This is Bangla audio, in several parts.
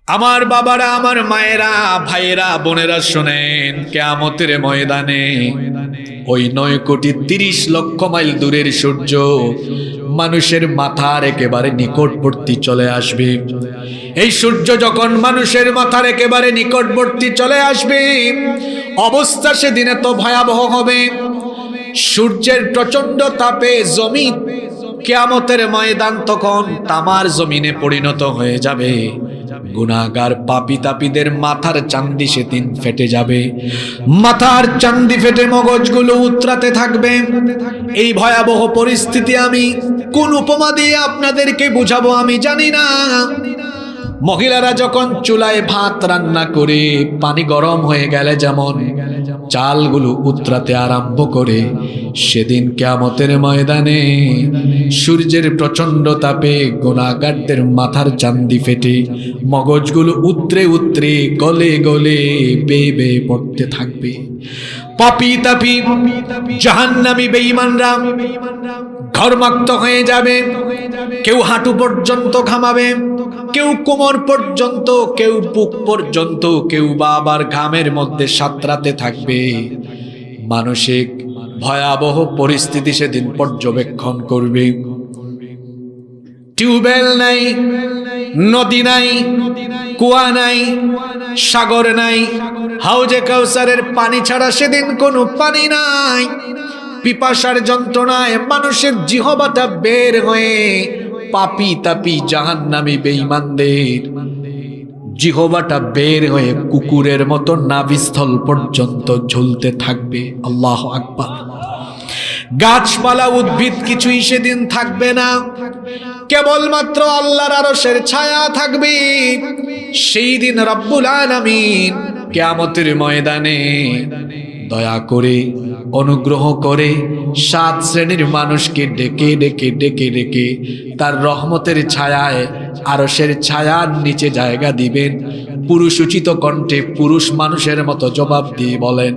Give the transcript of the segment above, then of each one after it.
আমার বাবারা, আমার মায়েরা, ভাইয়েরা, বোনেরা শোনেন, কিয়ামতের ময়দানে ওই 9,30,00,000 মাইল দূরের সূর্য মানুষের মাথার একেবারে নিকটবর্তী চলে আসবে। এই সূর্য যখন মানুষের মাথার একেবারে নিকটবর্তী চলে আসবে, অবস্থা সেদিনে তো ভয়াবহ হবে। সূর্যের প্রচন্ড তাপে জমিন, কিয়ামতের ময়দান তখন তামার জমিনে পরিণত হয়ে যাবে। গুনাহগার পাপী তাপীদের মাথার চান্দি সেদিন ফেটে যাবে। মাথার চান্দি ফেটে মগজগুলো উতরাতে থাকবে। এই ভয়াবহ পরিস্থিতি আমি কোন উপমা দিয়ে আপনাদেরকে বুঝাবো আমি জানি না। মহিলারা যখন চুলায় ভাত রান্না করে পানি গরম হয়ে গেলে যেমন চালগুলো উতরাতে আরম্ভ করে, সেদিন কিয়ামতের ময়দানে সূর্যের প্রচন্ড তাপে গুনাহগারদের মাথার চান্দি ফেটে মগজগুলো উতরে উতরে গলে গলে বেয়ে বেয়ে পড়তে থাকবে। পাপী তাপী জাহান্নামী বেঈমানরা ঘর্মাক্ত হয়ে যাবে। কেউ হাঁটু পর্যন্ত ঘামাবে, কেউ কোমর পর্যন্ত, কেউ বুক পর্যন্ত, কেউ বা আবার ঘামের মধ্যে সাঁতরাতে থাকবে। মানসিক ভয়াবহ পরিস্থিতি সেদিন পর্যবেক্ষণ করবে। টিউবওয়েল নাই, নদী নাই, কুয়া নাই, সাগর নাই, হাউজে কাউসারের পানি ছাড়া সেদিন কোনো পানি নাই। পিপাসার যন্ত্রণায় মানুষের জিহবাটা বের হয়ে পাপী তাপী জাহান্নামী বেঈমানদের জিহবাটা বের হয়ে কুকুরের মতো নাভিস্থল পর্যন্ত ঝুলতে থাকবে। আল্লাহু আকবার। গাছপালা উদ্ভিদ কিছুই সেদিন থাকবে না, কেবলমাত্র আল্লাহর আরশের ছায়া থাকবে। সেই দিন রব্বুল আলামিন কিয়ামতের ময়দানে দয়া করে, অনুগ্রহ করে 7 শ্রেণীর মানুষকে ডেকে ডেকে ডেকে ডেকে তার রহমতের ছায়ায়, আরশের ছায়ার নিচে জায়গা দিবেন। পুরুষোচিত কণ্ঠে পুরুষ মানুষের মতো জবাব দিয়ে বলেন,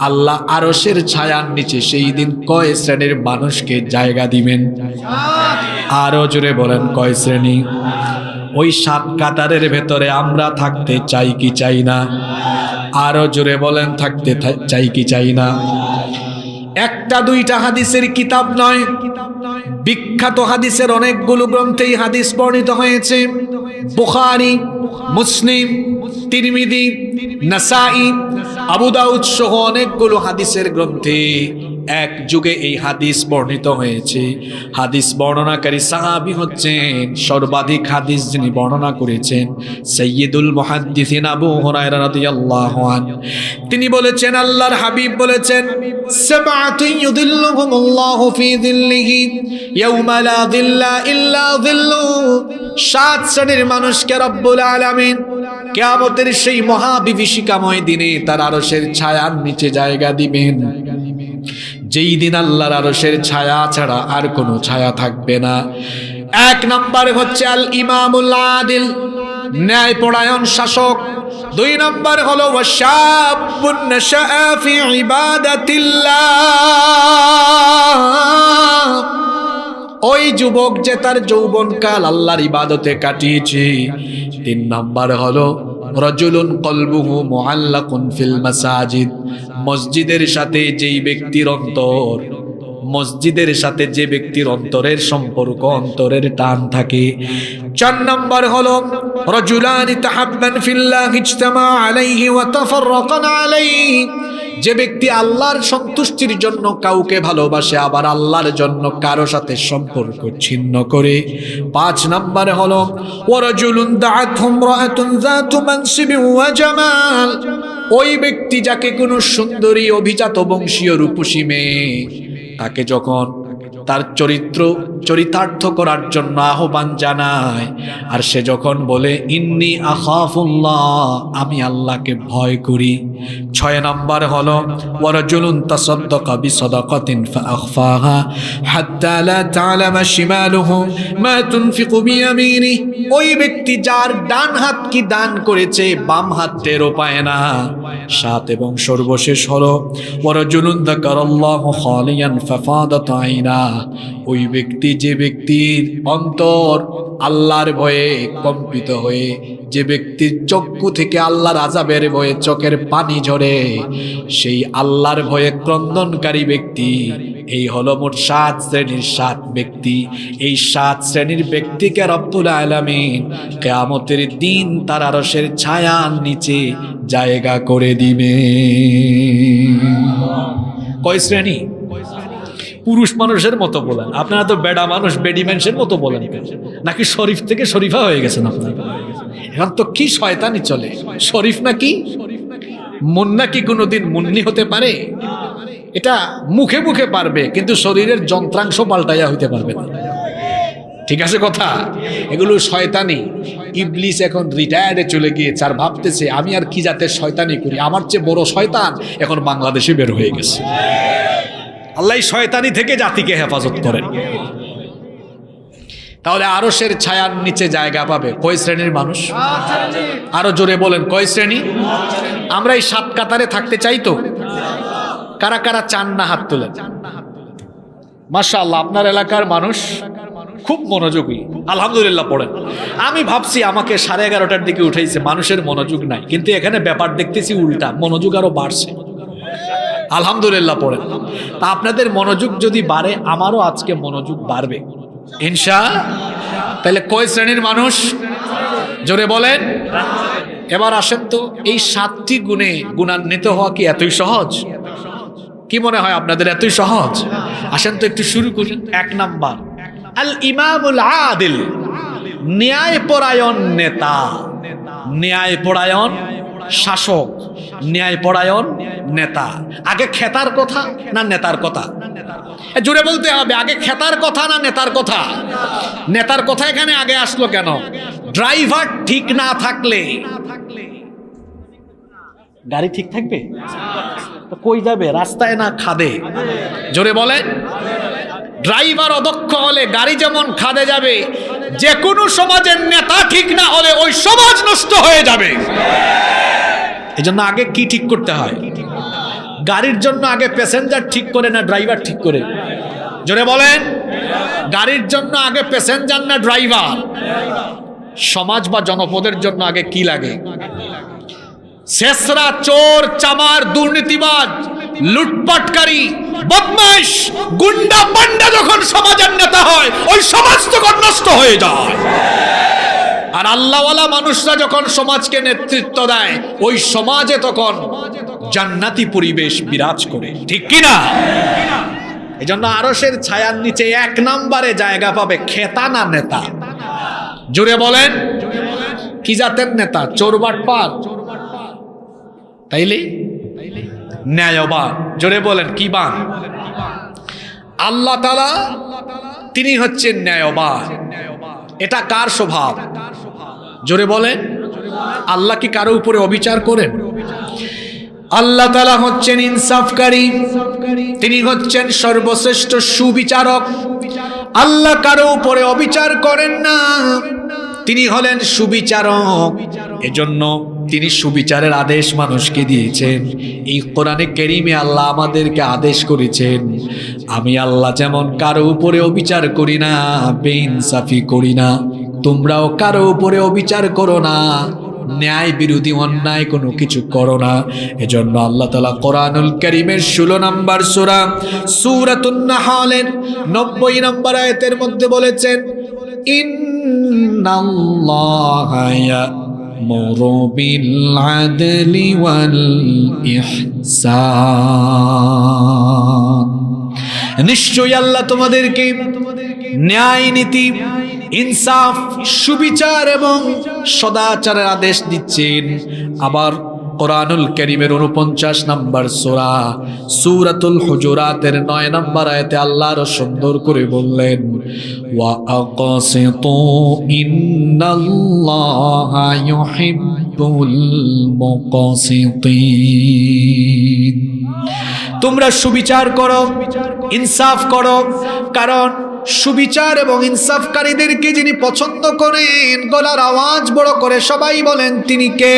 আল্লাহ আরশের ছায়ার নিচে সেই দিন কয় শ্রেণীর মানুষকে জায়গা দিবেন? আরো জোরে বলেন, কয় শ্রেণী? ওই 7 কাতারের ভেতরে আমরা থাকতে চাই কি চাই না? আরো জোরে বলেন, থাকতে চাই কি চাই না? একটা দুইটা হাদিসের কিতাব নয়, বিখ্যাত হাদিসের অনেকগুলো গ্রন্থেই হাদিস বর্ণিত হয়েছে। বুখারী, মুসলিম, তিরমিজি, নাসাঈ, আবু দাউদ সহ অনেকগুলো হাদিসের গ্রন্থে এক যুগে এই হাদিস বর্ণিত হয়েছে। হাদিস বর্ণনাকারী সাহাবী হচ্ছেন, সর্বাধিক হাদিস যিনি বর্ণনা করেছেন, সাইয়্যিদুল মুহাদ্দিসিন আবু হুরায়রা রাদিয়াল্লাহু আনহু। তিনি বলেছেন, আল্লাহর হাবিব বলেছেন, সাবআতুন ইউযিল্লুহুমুল্লাহু ফি যিল্লিহি ইয়াওমা লা যিল্লা ইল্লা যিল্লুহু। 7 শ্রেণীর মানুষকে রব্বুল আলামিন কিয়ামতের সেই মহাবিভীষিকাময় দিনে তার আরশের ছায়ার নিচে জায়গা দিবেন, যেই দিন আল্লাহর আরশের ছায়া ছাড়া আর কোনো ছায়া থাকবে না। 1 নম্বর হচ্ছে আল ইমামুল আদিল, ন্যায়পরায়ণ শাসক। 2 নম্বর হলো ওয়াশাবুন নাশাআ ফি ইবাদাতিল্লাহ, ওই যুবক যে তার যৌবনকাল আল্লাহর ইবাদতে কাটিয়েছে। 3 নম্বর হলো রাজুলুন কলবুহু মুআল্লাকুন ফিল মাসাজিদ, মসজিদের সাথে যেই ব্যক্তির অন্তর, মসজিদের সাথে যে ব্যক্তির অন্তরের সম্পর্ক, অন্তরের টান থাকে। 4 নম্বর হলো রাজুলানি তাহাব্বান ফিল্লাহি ইজতামা আলাইহি ওয়া তাফাররাকা আলাইহি, যে ব্যক্তি আল্লাহর সন্তুষ্টির জন্য কাউকে ভালোবাসে, আবার আল্লাহর জন্য কারো সাথে সম্পর্ক ছিন্ন করে। 5 নম্বর হলো ওয়ারাজুলুন দাআতহু ইমরাআতুন যাতু মানসিবিন ওয়া জামাল, ওই ব্যক্তি যাকে কোনো সুন্দরী অভিজাত বংশীয় রূপসী মেয়ে তাকে যখন তার চরিতার্থ করার জন্য আহ্বান জানায়, আর সে যখন বলে ইন্নী আখাফুল্লাহ, আমি আল্লাহকে ভয় করি। 6 নম্বর হলো ওয়ারাজুলুন তাসাদ্দাকা বিসাদাকাতিন ফাআখফাহা হাত্তা লা তা'লামা শিমালুহু মা তুনফিকু বিয়ামিনিহি, ওই ব্যক্তি যার ডান হাত কি দান করেছে বাম হাত টেরও পায় না। 7 এবং সর্বশেষ হলো ওয়ারাজুলুন যাকারাল্লাহু খালিয়ান ফাফাদাত আইনা, ওই ব্যক্তি যে ব্যক্তির অন্তর আল্লাহর ভয়ে কম্পিত হয়ে, যে ব্যক্তির চক্ষু থেকে আল্লাহর আযাবের ভয়ে চোখের পানি ঝরে, সেই আল্লাহর ভয়ে ক্রন্দনকারী ব্যক্তি। এই হলো মোট 7 শ্রেণীর 7 ব্যক্তি। এই 7 শ্রেণীর ব্যক্তিকে রব্বুল আলামিন কিয়ামতের দিন তার আরশের ছায়ার নিচে জায়গা করে দিবে। কয় শ্রেণী? পুরুষ মানুষের মতো বলেন, আপনারা তো বেডা মানুষ, বেডি মানুষের মতো বলেন, নাকি শরীফ থেকে শরীফা হয়ে গেছেন আপনারা? এখন তো কি শয়তানি চলে, শরীফ নাকি মুন্না কি কোনোদিন মুন্নি হতে পারে? এটা মুখে মুখে পারবে, কিন্তু শরীরের যন্ত্রাংশ পাল্টাইয়া হইতে পারবে না। ঠিক আছে কথা? এগুলো শয়তানি। ইবলিস এখন রিটায়ার্ডে চলে গিয়েছে, আর ভাবতেছে আমি আর কি জাতের শয়তানি করি, আমার চেয়ে বড় শয়তান এখন বাংলাদেশে বের হয়ে গেছে। আল্লাহ শয়তানি থেকে জাতিকে হেফাজত করেন। তাহলে আরশের ছায়ার নিচে জায়গা পাবে কয় শ্রেণীর মানুষ? আরো জোরে বলেন, কয় শ্রেণী? আমরা এই 7 কাতারে থাকতে চাই তো? কারা কারা চান না হাত তোলেন। মাশাআল্লাহ, আপনার এলাকার মানুষ খুব মনোযোগী, আলহামদুলিল্লাহ পড়েন। আমি ভাবছি আমাকে 11:30টার দিকে উঠাইছে, মানুষের মনোযোগ নাই, কিন্তু এখানে ব্যাপার দেখতেছি উল্টা, মনোযোগ আরো বাড়ছে। আলহামদুলিল্লাহ পড়েন। তা আপনাদের মনোযোগ যদি বাড়ে, আমারও আজকে মনোযোগ বাড়বে ইনশাআল্লাহ। তাহলে কয় শ্রেণীর মানুষ? জোরে বলেন। এবার আসেন তো, এই 7টি গুণে গুণান্বিত হওয়া কি এতই সহজ? কি মনে হয় আপনাদের এতই সহজ? আসেন তো একটু শুরু করি। 1 নাম্বার, আল ইমামুল আদিল, ন্যায়পরায়ণ নেতা, ন্যায়পরায়ণ শাসক, ন্যায়পরায়ণ নেতা। আগে খেতার কথা না নেতার কথা? জোরে বলতে হবে, আগে খেতার কথা না নেতার কথা? নেতার কথা এখানে আগে আসলো কেন? ড্রাইভার ঠিক না থাকলে গাড়ি ঠিক থাকবে? কই যাবে, রাস্তায় না খাদে? জোরে বলেন। ড্রাইভার অদক্ষ হলে গাড়ি যেমন খাদে যাবে, যে কোনো সমাজের নেতা ঠিক না হলে ওই সমাজ নষ্ট হয়ে যাবে। এজন্য আগে কি ঠিক করতে হয়? গাড়ির জন্য আগে প্যাসেঞ্জার ঠিক করে না ড্রাইভার ঠিক করে? জোরে বলেন। গাড়ির জন্য আগে প্যাসেঞ্জার না ড্রাইভার? সমাজ বা জনপদের জন্য আগে কি লাগে? শেষরা, চোর, চামার, দুর্নীতিবাজ, লুটপাটকারী, বদমাইশ, গুন্ডা পান্ডা যখন সমাজের নেতা হয়, ওই সমাজ তখন নষ্ট হয়ে যায়। আর আল্লাহওয়ালা মানুষরা যখন সমাজকে নেতৃত্ব দেয়, ওই সমাজে তখন জান্নাতি পরিবেশ বিরাজ করে। ঠিক কি না? এজন্য আরশের ছায়ার নিচে 1 নম্বরে জায়গা পাবে খেতা না নেতা? জোরে বলেন। কি জাতের নেতা? চোর বাটপার? তাইলে ন্যায়বান। জোরে বলেন, কি বান? আল্লাহ তাআলা তিনি হচ্ছেন ন্যায়বান। এটা কার স্বভাব? জোরে বলেন। আল্লাহ কি কারো উপরে অবিচার করেন? আল্লাহ তাআলা হচ্ছেন ইনসাফকারী, তিনি হচ্ছেন সর্বশ্রেষ্ঠ সুবিচারক। আল্লাহ কারো উপরে অবিচার করেন না, তিনি হলেন সুবিচারক। এজন্য তিনি সুবিচারের আদেশ মানুষকে দিয়েছেন। এই কোরআনে কারীমে আল্লাহ আমাদেরকে আদেশ করেছেন, আমি আল্লাহ যেমন কারো উপরে অবিচার করি না, বেইনসাফি করি না, তোমরাও কারো উপরে অবিচার করো না, ন্যায় বিরোধী অন্যায় কোনো কিছু করো না। এজন্য আল্লাহ তাআলা কোরআনুল কারীমের 16 নম্বর সূরা সূরাতুন নাহলের 90 নম্বর আয়াতের মধ্যে বলেছেন, ইন্নাল্লাহা ইয়া'মুরু বিল আদলি ওয়াল ইহসান, নিশ্চয়ই আল্লাহ তোমাদেরকে ন্যায় নীতি, ইনসাফ, সুবিচার এবং সদাচারের আদেশ দিচ্ছেন। আবার কোরআনুল কারীমের 49 নম্বর সূরা সূরাতুল হুজুরাতের 9 নম্বর আয়াতে আল্লাহ আরো সুন্দর করে বললেন, ওয়া আকাসিতু ইন্নাল্লাহা ইউহিব্বুল মুকাসিতিন, তোমরা সুবিচার করো, ইনসাফ করো, কারণ সুবিচার এবং ইনসাফকারীদেরকে যিনি পছন্দ করেন, গলার আওয়াজ বড় করে সবাই বলেন তিনি কে?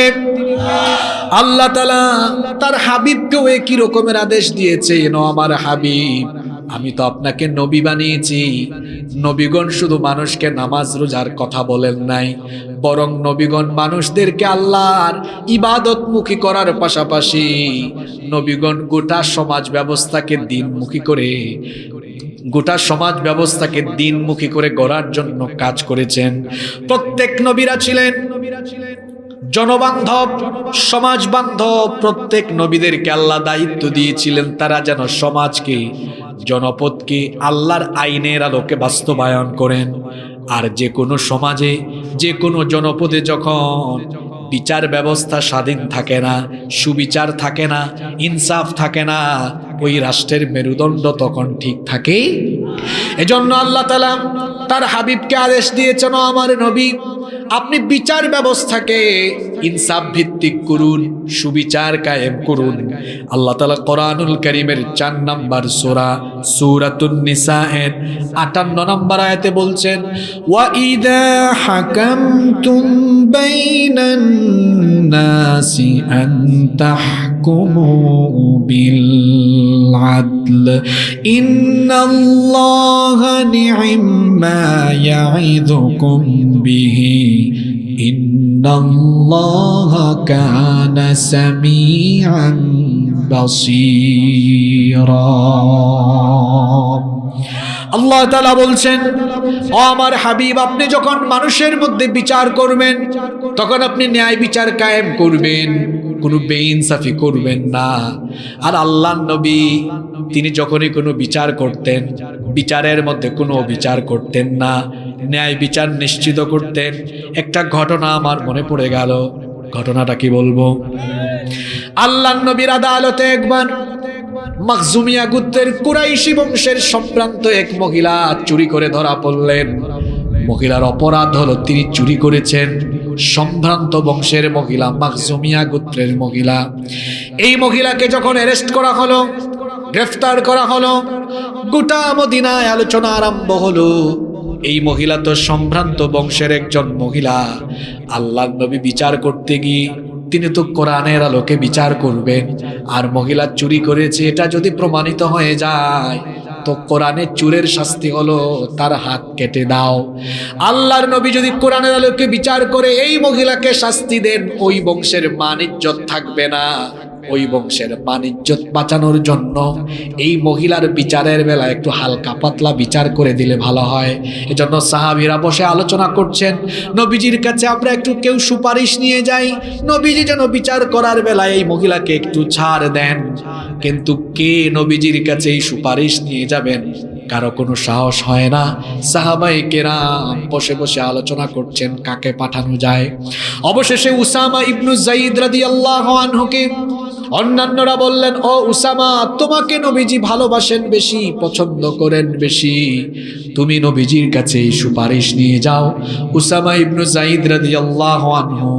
আল্লাহ তাআলা তার হাবিবকেও একই রকমের আদেশ দিয়েছেন, আমার হাবিব আমি তো আপনাকে নবী বানিয়েছি। নবীগণ শুধু মানুষকে নামাজ রোজার কথা বলেন নাই, বরং নবীগণ মানুষদেরকে আল্লাহর ইবাদতমুখী করার পাশাপাশি নবীগণ গোটা সমাজ ব্যবস্থাকে দিনমুখী করে, গোটা সমাজ ব্যবস্থাকে দিনমুখী করে গড়ার জন্য কাজ করেছেন। প্রত্যেক নবীরা ছিলেন জনবান্ধব, সমাজ বান্ধব। প্রত্যেক নবীদেরকে আল্লাহ দায়িত্ব দিয়েছিলেন তারা যেন সমাজকে, জনপদকে আল্লাহর আইনের আলোকে বাস্তবায়ন করেন। আর যে কোনো সমাজে, যে কোনো জনপদে যখন বিচার ব্যবস্থা স্বাধীন থাকে না, সুবিচার থাকে না, ইনসাফ থাকে না, ওই রাষ্ট্রের মেরুদণ্ড তখন ঠিক থাকে। এজন্য আল্লাহ তাআলা তার হাবিবকে আদেশ দিয়েছেন, আমার নবী আপনি বিচার ব্যবস্থাকে ইনসাফ ভিত্তিক করুন, সুবিচার কায়েম করুন। আল্লাহ তাআলা কোরআনুল কারীমের 4 নম্বর সূরা সূরাতুন নিসা এর 58 নম্বর আয়াতে বলছেন, ওয়া ইযা হাকামতুম বাইনান নাসি আন তাহকুমু বিল আদল ইন্নাল্লাহা নি'মা ইয়া'iদুকুম বিহি ইন্নাল্লাহা কানা সামিআন বাসীরা। আল্লাহ তাআলা বলছেন, ও আমার হাবিব আপনি যখন মানুষের মধ্যে বিচার করবেন তখন আপনি ন্যায় বিচার কায়েম করবেন, কোনো বেইনসাফি করবেন না। আর আল্লাহর নবী তিনি যখনই কোনো বিচার করতেন, বিচারের মধ্যে কোনো বিচার করতেন না, ন্যায় বিচার নিশ্চিত করতেন। একটা ঘটনা আমার মনে পড়ে গেল, ঘটনাটা কি বলবো। আল্লাহর নবীর আদালতে একবার মাখজুমিয়া গোত্রের কুরাইশি বংশের সম্ভ্রান্ত এক মহিলা চুরি করে ধরা পড়লেন। মহিলার অপরাধ হলো তিনি চুরি করেছেন। সম্ভ্রান্ত বংশের মহিলা, মাখজুমিয়া গোত্রের মহিলা। এই মহিলাকে যখন অ্যারেস্ট করা হলো, গ্রেফতার করা হলো, গোটা মদিনায় আলোচনা আরম্ভ হলো। এই মহিলা তো সম্ভ্রান্ত বংশের একজন মহিলা। আল্লাহর নবী বিচার করতে গিয়ে তিনি তো কোরআনের আলোকে বিচার করবেন। আর মহিলা চুরি করেছে এটা যদি প্রমাণিত হয়ে যায় তো কোরআনের চুরের শাস্তি হলো তার হাত কেটে দাও। আল্লাহর নবী যদি কোরআনের আলোকে বিচার করে এই মহিলাকে শাস্তি দেন, ওই বংশের মান ইজ্জত থাকবে না। ওই বংশের মান ইজ্জত বাঁচানোর জন্য এই মহিলার বিচারের বেলা একটু হালকা পাতলা বিচার করে দিলে ভালো হয়। এজন্য সাহাবীরা বসে আলোচনা করছেন, নবীজির কাছে আমরা একটু কেউ সুপারিশ নিয়ে যাই, নবীজি যেন বিচার করার বেলায় এই মহিলাকে একটু ছাড় দেন। কিন্তু কে নবীজির কাছে এই সুপারিশ নিয়ে যাবেন? কারো কোনো সাহস হয় না। সাহাবায়ে কেরাম বসে বসে আলোচনা করছেন কাকে পাঠানো যায়। অবশেষে উসামা ইবনু যায়েদ রাদিয়াল্লাহু আনহুকে অন্যান্যরা বললেন, ও উসামা তোমাকে নবীজি ভালোবাসেন বেশি, পছন্দ করেন বেশি, তুমি নবীজির কাছে এই সুপারিশ নিয়ে যাও। উসামা ইবনু যায়েদ রাদিয়াল্লাহু আনহু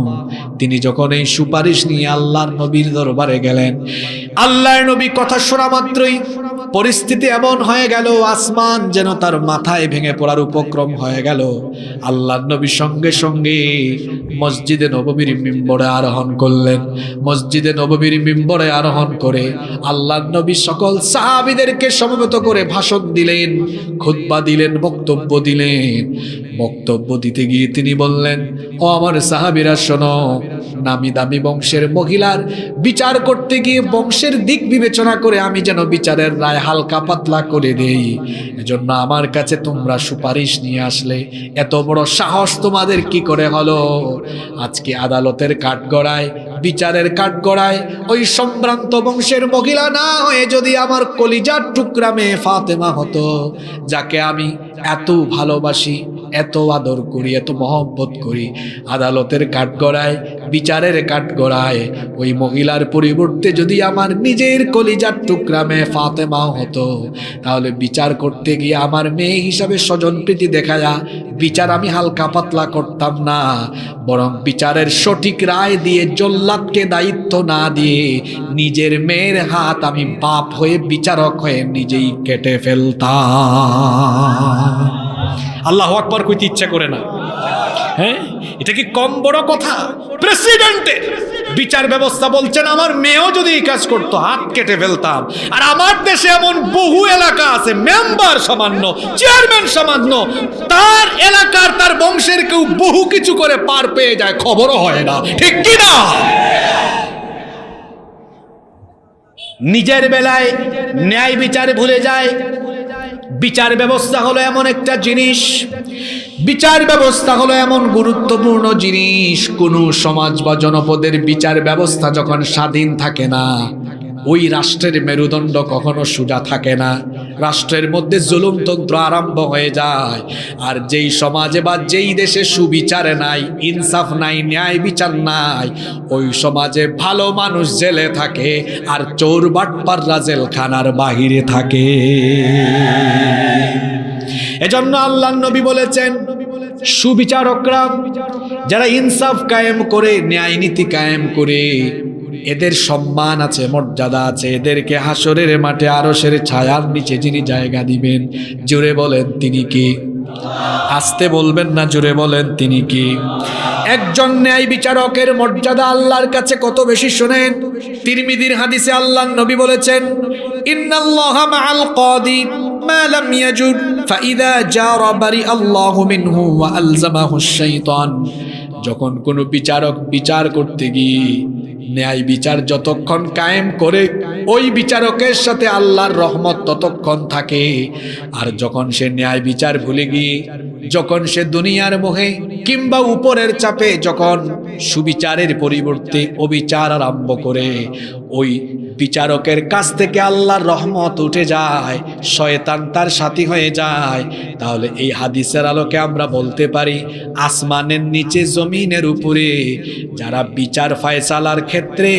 তিনি যখন এই সুপারিশ নিয়ে আল্লাহর নবীর দরবারে গেলেন, আল্লাহর নবী কথা শোনা মাত্রই পরিস্থিতি এমন হয়ে গেল আসমান যেন তার মাথায় ভেঙে পড়ার উপক্রম হয়ে গেল। আল্লাহর নবী সঙ্গে সঙ্গে মসজিদে নববীর মিম্বরে আরোহণ করলেন। মসজিদে নববীর মিম্বরে আরোহণ করে আল্লাহর নবী সকল সাহাবীদেরকে সমবেত করে ভাষণ দিলেন, খুতবা দিলেন, বক্তব্য দিলেন। বক্তব্য দিতে গিয়ে তিনি বললেন, ও আমার সাহাবীরা শোনো, নামি দামি বংশের মহিলার বিচার করতে গিয়ে বংশের দিক বিবেচনা করে আমি যেন বিচারের রায় হালকা পাতলা করে দেই, এজন্য আমার কাছে তোমরা সুপারিশ নিয়ে আসলে। এত বড় সাহস তোমাদের কি করে হলো? আজকে আদালতের কাঠগড়ায়, বিচারের কাঠগড়ায় ওই সম্ভ্রান্ত বংশের মহিলা না হয়ে যদি আমার কলিজার টুকরা মেয়ে ফাতেমা হতো, যাকে আমি এত ভালোবাসি, এত আদর করি, এত মহব্বত করি, আদালতের কাঠগড়ায়, বিচারের কাঠগড়ায় ওই মহিলার পরিবর্তে যদি আমার নিজের কলিজার টুকরা মেয়ে ফাতেমা হতো, তাহলে বিচার করতে গিয়ে আমার মেয়ে হিসাবে স্বজনপ্রীতি দেখায়া বিচার আমি হালকা পাতলা করতাম না, বরং বিচারের সঠিক রায় দিয়ে জল্লাদকে দায়িত্ব না দিয়ে নিজের মেয়ের হাত আমি বাপ হয়ে বিচারক হয়ে নিজেই কেটে ফেলতাম। আল্লাহু আকবার কইতে ইচ্ছা করে না? হ্যাঁ, এটা কি কম বড় কথা? প্রেসিডেন্টের বিচার ব্যবস্থা বলছেন আমার মেয়েও যদি এই কাজ করতো হাত কেটে ফেলতাম। আর আমার দেশে এমন বহু এলাকা আছে, মেম্বার সামান্য, চেয়ারম্যান সামান্য, তার এলাকার তার বংশের কেউ বহু কিছু করে পার পেয়ে যায়, খবরও হয় না, ঠিক কি না? নিজের বেলায় ন্যায় বিচার ভুলে যায়। বিচার ব্যবস্থা হলো এমন একটা জিনিস, বিচার ব্যবস্থা হলো এমন গুরুত্বপূর্ণ জিনিস, কোন সমাজ বা জনপদের বিচার ব্যবস্থা যখন স্বাধীন থাকে না, ওই রাষ্ট্রের মেরুদণ্ড কখনো সোজা থাকে না, রাষ্ট্রের মধ্যে জুলুমতন্ত্র আরম্ভ হয়ে যায়। আর যেই সমাজে বা যেই দেশে সুবিচার নাই, ইনসাফ নাই, ন্যায় বিচার নাই, ওই সমাজে ভালো মানুষ জেলে থাকে আর চোর বাটপাররা জেলখানার বাহিরে থাকে। এজন্য আল্লাহর নবী বলেছেন, সুবিচারকরা যারা ইনসাফ কায়েম করে, ন্যায় নীতি কায়েম করে, এদের সম্মান আছে, মর্যাদা আছে, এদেরকে হাসরের মাঠে আরশের ছায়ার নিচে যিনি জায়গা দিবেন, জোরে বলেন তিনি কি? আস্তে বলবেন না, জোরে বলেন তিনি কি? একজন ন্যায় বিচারকের মর্যাদা আল্লাহর কাছে কত বেশি শুনেন। তিরমিজির হাদিসে আল্লাহর নবী বলেছেন, ইন্নাল্লাহা মাআল কাদি মা লাম ইয়াজুদ ফাইদা জারা বারি আল্লাহু মিনহু ওয়া আলজামাহুশ শাইতান। যখন কোনো বিচারক বিচার করতে গিয়ে ন্যায় বিচার যতক্ষণ কায়েম করে, ওই বিচারকের সাথে আল্লাহর রহমত ততক্ষণ থাকে। আর যখন সে ন্যায় বিচার ভুলে গিয়ে, যখন সে দুনিয়ার মোহে কিংবা উপরের চাপে যখন সুবিচারের পরিবর্তে অবিচার আরম্ভ করে, ওই বিচারকের কাছ থেকে আল্লাহর রহমত উঠে যায়, শয়তান তার সাথী হয়ে যায়। তাহলে এই হাদিসের আলোকে আমরা বলতে পারি, আসমানের নিচে জমিনের উপরে যারা বিচার ফয়সালার ক্ষেত্রে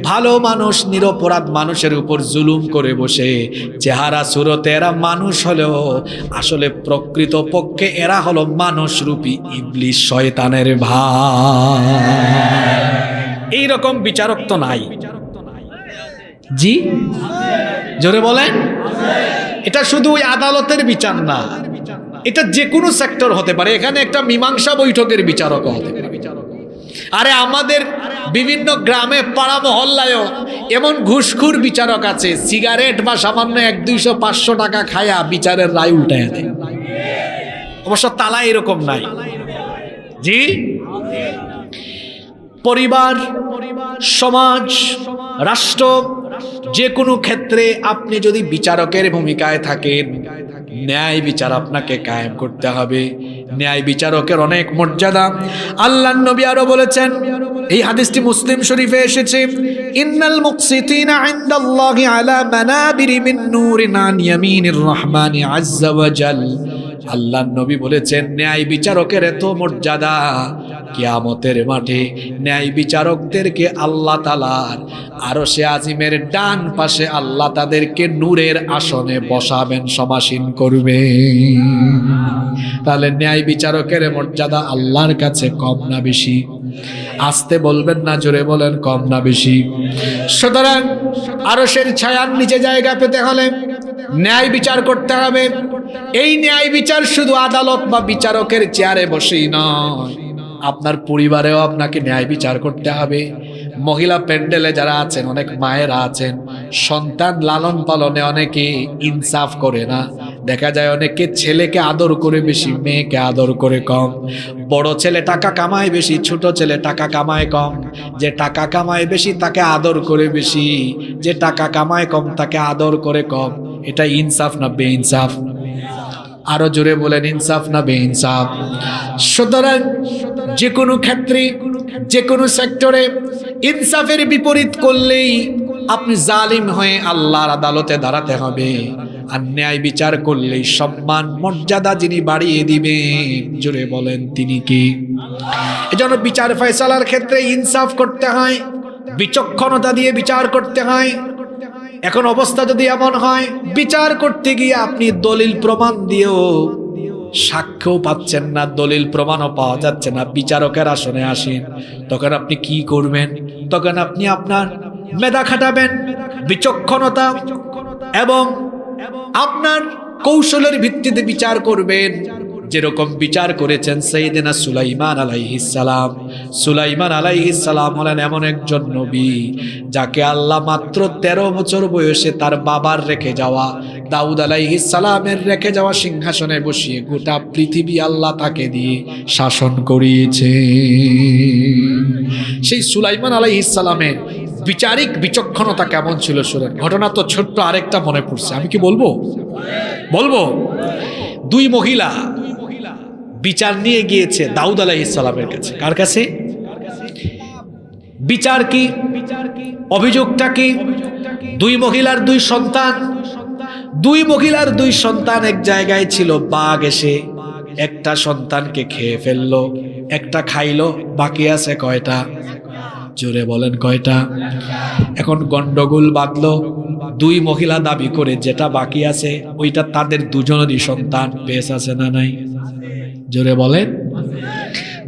ভালো মানুষ নিরপরাধ মানুষের উপর জুলুম করে বসে, চেহারা সুরতে এরা মানুষ হলেও আসলে প্রকৃত পক্ষে এরা হলো মানুষরূপী ইবলিস, শয়তানের ভাই। এইরকম বিচারক তো নাই, জি জোরে বলেন। এটা শুধু ওই আদালতের বিচার না, এটা যে কোনো সেক্টর হতে পারে। এখানে একটা মীমাংসা বৈঠকের বিচারক হতে পারে। আরে আমাদের বিভিন্ন গ্রামে পাড়া মহল্লায়ও এমন ঘুষখোর বিচারক আছে, সিগারেট বা সামান্য 100-200-500 টাকা খায়া বিচারের রায় উল্টায় দেয়। অবশ্য তালা এরকম নাই, জি। পরিবার, সমাজ, রাষ্ট্র, যে কোনো ক্ষেত্রে আপনি যদি বিচারকের ভূমিকায় থাকেন, ন্যায় বিচার আপনাকে কায়েম করতে হবে। ন্যায় বিচারকের অনেক মর্যাদা। আল্লাহর নবী আরো বলেছেন, এই হাদিসটি মুসলিম শরীফে এসেছে, ইন্নাল মুকসিতিনা ইনদাল্লাহি আলা মানাবিরি মিন নূরিন আন ইয়ামিনির রহমানি আযজা ওয়া জাল। আল্লাহর নবী বলেছেন, ন্যায় বিচারকের এত মর্যাদা, কিয়ামতের মাঠে ন্যায় বিচারকদেরকে আল্লাহ তাআলার আরশে আজিমের ডান পাশে আল্লাহ তাদেরকে নূরের আসনে বসাবেন, সমাসীন করবেন। তাহলে ন্যায় বিচারকের মর্যাদা আল্লাহর কাছে কম না বেশি? আস্তে বলবেন না, জোরে বলেন, কম না বেশি? সুতরাং আরশের ছায়ার নিচে জায়গা পেতে হলে ন্যায় বিচার করতে হবে। এই ন্যায় বিচার শুধু আদালত বা বিচারকের চেয়ারে বসেই নয়, আপনার পরিবারেও আপনাকে ন্যায় বিচার করতে হবে। মহিলা প্যান্ডেলে যারা আছেন, অনেক মায়েরা আছেন, সন্তান লালন পালনে অনেকে ইনসাফ করে না। দেখা যায় অনেকে ছেলেকে আদর করে বেশি, মেয়েকে আদর করে কম। বড় ছেলে টাকা কামায় বেশি, ছোট ছেলে টাকা কামায় কম। যে টাকা কামায় বেশি তাকে আদর করে বেশি, যে টাকা কামায় কম তাকে আদর করে কম। এটা ইনসাফ না বেইনসাফ? আরো জোরে বলেন, ইনসাফ না বেইনসাফ? সুতরাং যে কোনো ক্ষেত্রে, যে কোনো সেক্টরে ইনসাফের বিপরীত করলেই আপনি জালিম হয়ে আল্লাহর আদালতে দাঁড়াতে হবে। আর ন্যায় বিচার করলেই সম্মান মর্যাদা যিনি বাড়িয়ে দিবেন, জোরে বলেন তিনি কি? এজন্য বিচার ফয়সালার ক্ষেত্রে ইনসাফ করতে হয়, বিচক্ষণতা দিয়ে বিচার করতে হয়। এখন অবস্থা যদি এমন হয়, বিচার করতে গিয়ে আপনি দলিল প্রমাণ দিয়েও সাক্ষ্যও পাচ্ছেন না, দলিল প্রমাণও পাওয়া যাচ্ছে না, বিচারকের আসনে আসেন, তখন আপনি কি করবেন? তখন আপনি আপনার মেধা খাটাবেন, বিচক্ষণতা এবং আপনার কৌশলের ভিত্তিতে বিচার করবেন। যেরকম বিচার করেছেন সাইয়েদনা সুলাইমান আলাইহিস সালাম। সুলাইমান আলাইহিস সালাম হলেন এমন একজন নবী যাকে আল্লাহ মাত্র 13 বছর বয়সে তার বাবার রেখে যাওয়া দাউদ আলাইহিস সালামের রেখে যাওয়া সিংহাসনে বসিয়ে গোটা পৃথিবী আল্লাহ তাকে দিয়ে শাসন করিয়েছে। সেই সুলাইমান আলাইহিস সালামের বিচারিক বিচক্ষণতা কেমন ছিল শুনেন। ঘটনা তো ছোট্ট, আরেকটা মনে পড়ছে, আমি কি বলবো? দুই মহিলা বিচার নিয়ে গিয়েছে দাউদ আলাইহিস সালামের কাছে। কার কাছে? বিচার কি, অভিযোগটা কি? দুই মহিলার দুই সন্তান এক জায়গায় ছিল। বাঘ এসে একটা সন্তানকে খেয়ে ফেললো, একটা খাইলো, বাকি আছে কয়টা? জোরে বলেন কয়টা? এখন গন্ডগোল বাঁধলো। দুই মহিলা দাবি করে যেটা বাকি আছে ওইটা তাদের দুজনেরই সন্তান। বেশ আছে না নাই? জোরে বলেন।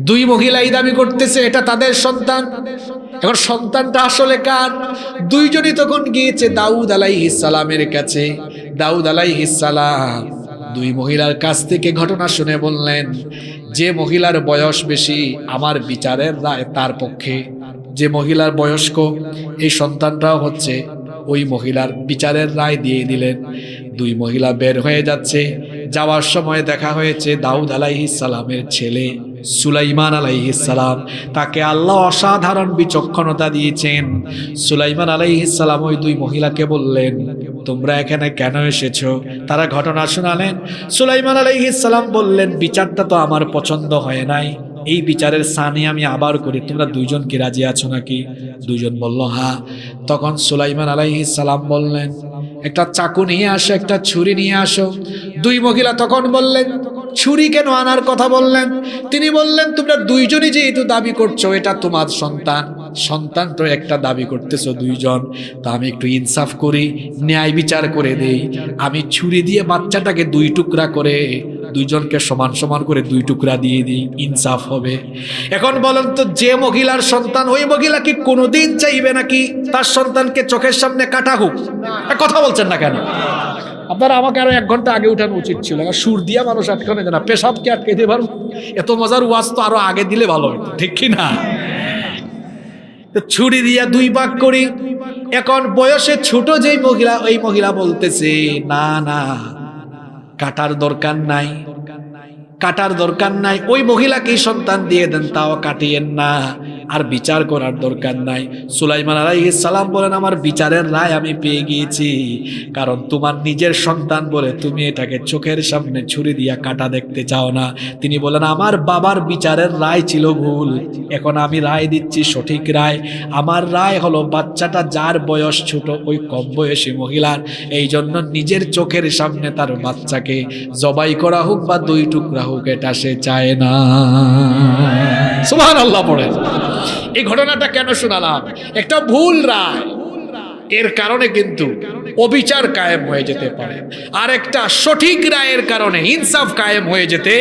দুই মহিলাই দাবি করতেছে এটা তাদের সন্তান। এখন সন্তানটা আসলে কার? দুইজনই তখন গিয়েছে দাউদ আলাইহিস সালামের কাছে। দাউদ আলাইহিস সালাম দুই মহিলার কাছ থেকে ঘটনা শুনে বললেন, যে মহিলার বয়স বেশি আমার বিচারের রায় তার পক্ষে। যে মহিলার বয়স্ক এই সন্তানটাও হচ্ছে ওই মহিলার বিচারের রায় দিয়ে দিলেন। দুই মহিলা বের হয়ে যাচ্ছে। যাওয়ার সময় দেখা হয়েছে দাউদ আলাইহিস সালামের ছেলে সুলাইমান আলাইহিস সালাম। তাকে আল্লাহ অসাধারণ বিচক্ষণতা দিয়েছেন। সুলাইমান আলাইহিস সালাম ওই দুই মহিলাকে বললেন, তোমরা এখানে কেন এসেছো? তারা ঘটনা শোনালেন। সুলাইমান আলাইহিস সালাম বললেন, বিচারটা তো আমার পছন্দ হয় নাই, এই বিচারের সানি আমি আবার করি, তোমরা দুইজন কি রাজি আছো নাকি? দুইজন বলল হ্যাঁ। তখন সুলাইমান আলাইহিস সালাম বললেন, একটা চাকু নিয়ে আসো, একটা ছুরি নিয়ে আসো। দুই মহিলা তখন বললেন, ছুরি কেন আনার কথা বললেন? তিনি বললেন, তোমরা দুইজনই যেহেতু দাবি করছো এটা তোমার সন্তান তো একটা দাবি করতেছো দুইজন, তো আমি একটু ইনসাফ করি, ন্যায় বিচার করে দেই। আমি ছুরি দিয়ে বাচ্চাটাকে দুই টুকরা করে দুইজনকে সমান সমান করে দুই টুকরা দিয়ে দিই, ইনসাফ হবে। এখন বলেন তো, যে মহিলার সন্তান ওই মহিলা কি কোনোদিন চাইবে নাকি তার সন্তানকে চোখের সামনে কাটা হোক? কথা বলছেন না কেন? আপনারা আমাকে আরো 1 ঘন্টা আগে উঠানো উচিত ছিল। সুর দিয়া মানুষ আটকানো যায় না, পেশাবকে আটকে দিতে পারবো? এত মজার ওয়াজ তো আরো আগে দিলে ভালো হতো, ঠিক কি না? ছুরি দিয়া দুই ভাগ করি। এখন বয়সে ছোট যেই মহিলা, ওই মহিলা বলতেছে, না না, কাটার দরকার নাই, কাটার দরকার নাই, ওই মহিলাকে সন্তান দিয়ে দেন, তাও কাটিয়েন না, আর বিচার করার দরকার নাই। সুলাইমান আলাইহিস সালাম বলেন, আমার বিচারের রায় আমি পেয়ে গিয়েছি, কারণ তোমার নিজের সন্তান বলে তুমি এটাকে চোখের সামনে ছুরি দিয়া কাটা দেখতে চাও না। তিনি বলেন, আমার বাবার বিচারের রায় ছিল ভুল, এখন আমি রায় দিচ্ছি সঠিক রায়। আমার রায় হলো বাচ্চাটা যার বয়স ছোট, ওই কম বয়সী মহিলার, এই জন্য নিজের চোখের সামনে তার বাচ্চাকে জবাই করা হোক বা দুই টুকরা হোক, এটা সে চায় না। সুবহানাল্লাহ পড়ে। এই ঘটনাটা কেন শোনালাম? একটা ভুল রায়, এর কারণে কিন্তু অবিচার কায়েম হয়ে যেতে পারে, আর একটা সঠিক রায়ের কারণে ইনসাফ কায়েম হয়ে যেতে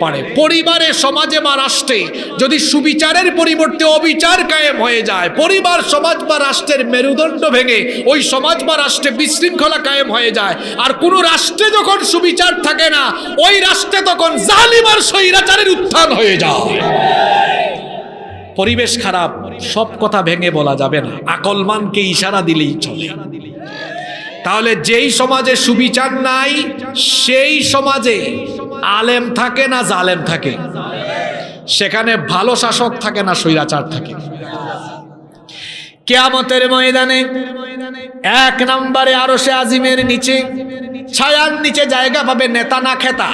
পারে। পরিবারে, সমাজে বা রাষ্ট্রে যদি সুবিচারের পরিবর্তে অবিচার কায়েম হয়ে যায়, পরিবার, সমাজ বা রাষ্ট্রের মেরুদণ্ড ভেঙে ওই সমাজ বা রাষ্ট্রে বিশৃঙ্খলা কায়েম হয়ে যায়, আর কোন রাষ্ট্রে যখন সুবিচার থাকে না, ওই রাষ্ট্রে তখন জালিম আর স্বৈরাচারের উত্থান হয়ে যায়। পরিবেশ খারাপ, সব কথা ভেঙে বলা যাবে না, আকলমানকে ইশারা দিলেই চলে। তাহলে যেই সমাজে সুবিচার নাই, সেই সমাজে আলেম থাকে না জালেম থাকে? সেখানে ভালো শাসক থাকে না স্বৈরাচার থাকে? কিয়ামতের ময়দানে 1 নম্বরে আরশে আজিমের নিচে, ছায়ার নিচে জায়গা পাবে নেতা না খেতা?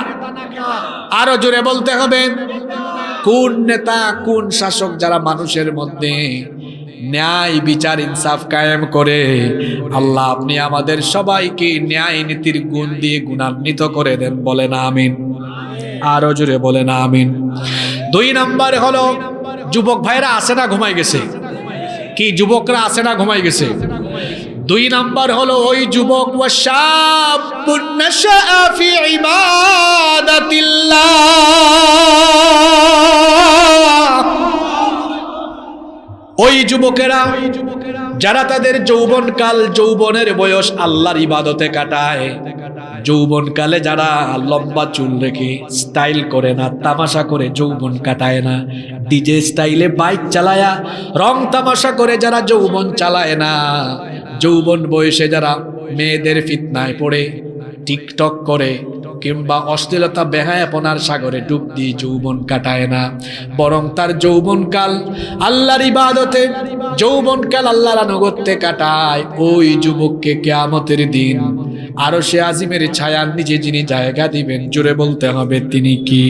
আরো জোরে বলতে হবে, কোন নেতা, কোন শাসক যারা মানুষের মধ্যে ন্যায় বিচার ইনসাফ কায়েম করে। আল্লাহ আপনি আমাদের সবাইকে ন্যায় নীতির গুণ দিয়ে গুণান্বিত করে দেন, বলেন আমিন। আরো জোরে বলেন আমিন। 2 নম্বর হলো, যুবক ভাইরা আছে না ঘুমাই গেছে? কি যুবকরা আছে না ঘুমাই গেছে? 2 নম্বর হলো ওই যুবক, ওয়াশাবুন নাশাআ ফি ইবাদাতিল্লাহ, ওই যুবকেরা যারা তাদের যৌবনকাল, যৌবনের বয়স আল্লাহর ইবাদতে কাটায়, যৌবনকালে যারা লম্বা চুল রেখে স্টাইল করে না, তামাশা করে যৌবন কাটায় না, ডিজে স্টাইলে বাইক চালায়া রং তামাশা করে যারা যৌবন চালায় না, যৌবন বয়সে যারা মেয়েদের ফিতনায় পড়ে টিকটক করে কিংবা অশ্লীলতা বেহায়াপনার সাগরে ডুব দিয়ে যৌবন কাটায় না, বরং তার যৌবনকাল আল্লাহর ইবাদতে, যৌবনকাল আল্লাহর আনুগত্যে কাটায়, ওই যুবককে কিয়ামতের দিন আরশে আজিমের ছায়ার নিচে যিনি জায়গা দিবেন, জোরে বলতে হবে তিনি কি?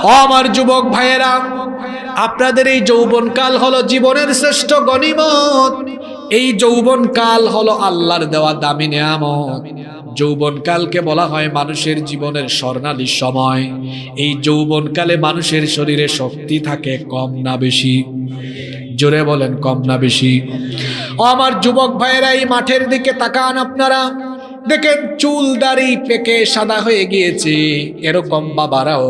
ও আমার যুবক ভাইয়েরা, আপনাদের এই যৌবনকাল হলো জীবনের শ্রেষ্ঠ গনিমত। এই যৌবনকাল হলো আল্লাহর দেওয়া দামি নেয়ামত। যৌবনকালকে বলা হয় মানুষের জীবনের স্বর্ণালী সময়। এই যৌবনকালে মানুষের শরীরে শক্তি থাকে কম না বেশি? জোরে বলেন, কম না বেশি? ও আমার যুবক ভাইয়েরা, এই মাঠের দিকে তাকান আপনারা, দেখেন চুল দাড়ি পেকে সাদা হয়ে গিয়েছে। এরকম বাবারাও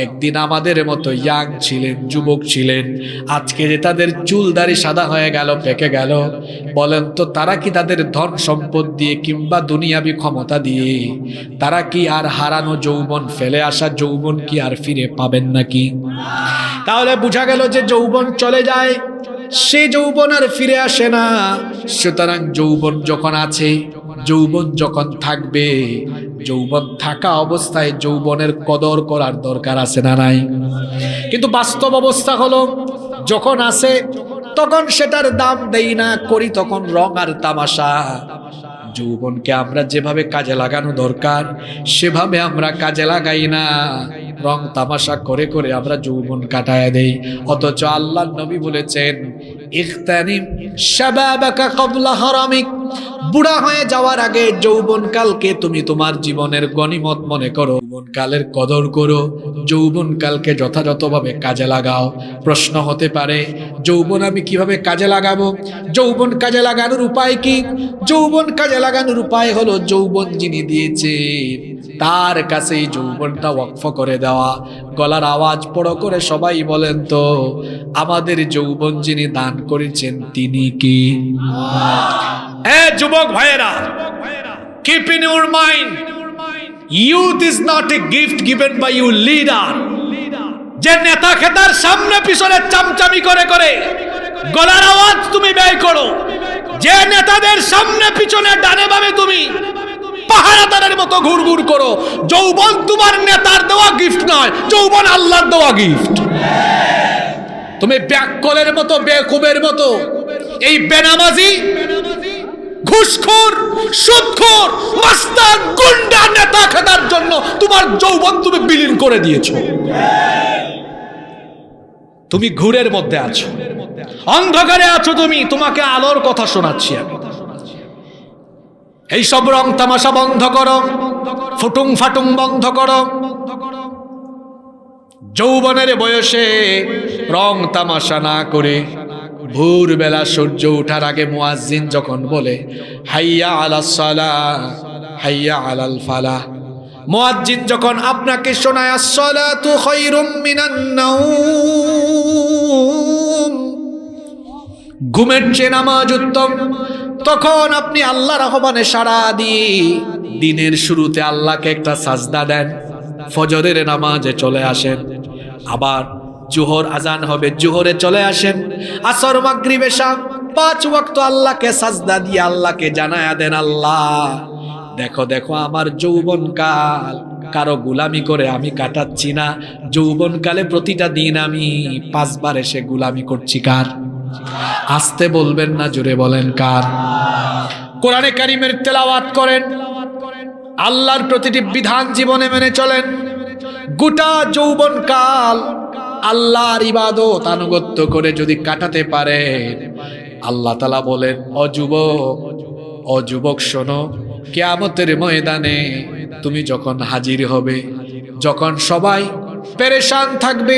একদিন আমাদের মতো ইয়াং ছিলেন, যুবক ছিলেন। আজকে যে তাদের চুল দাড়ি সাদা হয়ে গেল, পেকে গেল, বলেন তো তারা কি তাদের ধন সম্পদ দিয়ে কিংবা দুনিয়াবি ক্ষমতা দিয়ে তারা কি আর হারানো যৌবন, ফেলে আসা যৌবন কি আর ফিরে পাবেন নাকি? তাহলে বোঝা গেল যে যৌবন চলে যায়, সে যৌবন আর ফিরে আসে না। সুতরাং যৌবন যখন আছে, যৌবন যখন থাকবে, যৌবন থাকা অবস্থায় যৌবনের কদর করার দরকার আছে না নাই? কিন্তু বাস্তব অবস্থা হলো যখন আছে তখন সেটার দাম দেই না, করি তখন রং আর তামাশা। যৌবনকে আমরা যেভাবে কাজে লাগানো দরকার সেভাবে আমরা কাজে লাগাই না, রং তামাশা করে করে আমরা যৌবন কাটায় দেই। অথচ আল্লাহর নবী বলেছেন, ইখতানিম শাবাবাকা ক্বাবলা হারামিক, বুড়া হয়ে যাওয়ার আগে যৌবনকালকে তুমি তোমার জীবনের গনিমত মনে করো, যৌবনকালের কদর করো, যৌবনকালকে যথাযথভাবে কাজে লাগাও। প্রশ্ন হতে পারে, যৌবন আমি কিভাবে কাজে লাগাবো? যৌবন কাজে লাগানোর উপায় কি? যৌবন কাজে লাগানোর উপায় হলো যৌবন যিনি দিয়েছে তার কাছে এই যৌবনটা ওয়াকফ করে দেওয়া। গলার আওয়াজ বড় করে সবাই বলেন তো, আমাদের যৌবন যিনি দান করেছেন তিনি কি? যুবক ভাইয়েরা, keep in your mind, youth is not a gift given by your leader. যে নেতা খেতার সামনে পিছনে চামচামি করে করে গলার আওয়াজ তুমি ব্যয় করো, যে নেতাদের সামনে পিছনে ডানে বামে তুমি পাহারাদারের মতো ঘুরঘুর করো, যৌবন তোমার নেতার দেওয়া গিফট নয়, যৌবন আল্লাহর দেওয়া গিফট। তুমি ব্যাককলের মতো, বেকুবের মতো, এই বেনামাজি, ঘুষখোর, সুদখোর, মাস্তান, গুন্ডা নেতা খেতার জন্য তোমার যৌবন তুমি বিলীন করে দিয়েছো। তুমি ঘুরের মধ্যে আছো, অন্ধকারে আছো তুমি, তোমাকে আলোর কথা শোনাচ্ছি আমি। এই সব রং তামাশা বন্ধ করো, ফুটুং ফাটুং বন্ধ করো। যৌবনের বয়সে রং তামাশা না করে ভোরবেলা সূর্য ওঠার আগে মুয়াজ্জিন যখন বলে হাইয়া আলাস সালাহ, হাইয়া আলাল ফালাহ, মুয়াজ্জিন যখন আপনাকে শোনায় আসসালাতু খায়রুম মিনান নাওম, ঘুমের চেয়ে নামাজ উত্তম, তখন আপনি আল্লাহর আহ্বানে সাড়া দিয়ে দিনের শুরুতে আল্লাহকে একটা সাজদা দেন, ফজরের নামাজে চলে আসেন, আবার জোহর আজান হবে জোহরে চলে আসেন, আসর মাগরিব এশা 5 ওয়াক্ত আল্লাহকে সাজদা দিয়ে আল্লাহকে জানায়া দেন, আল্লাহ দেখো দেখো আমার যৌবনকাল কারো গোলামি করে আমি কাটাচ্ছি না, যৌবনকালে প্রতিটা দিন আমি 5 বার এসে গোলামি করছি। কার? আস্তে বলবেন না, জোরে বলেন কার? কোরআনে কারীমের তেলাওয়াত করেন, আল্লাহর প্রতিটি বিধান জীবনে মেনে চলেন। গোটা যৌবনকাল আল্লাহর ইবাদত আনুগত্য করে যদি কাটাতে পারে, আল্লাহ তাআলা বলেন, ও যুবক শোনো, কিয়ামতের ময়দানে তুমি যখন হাজির হবে, যখন সবাই পেরেশান থাকবে,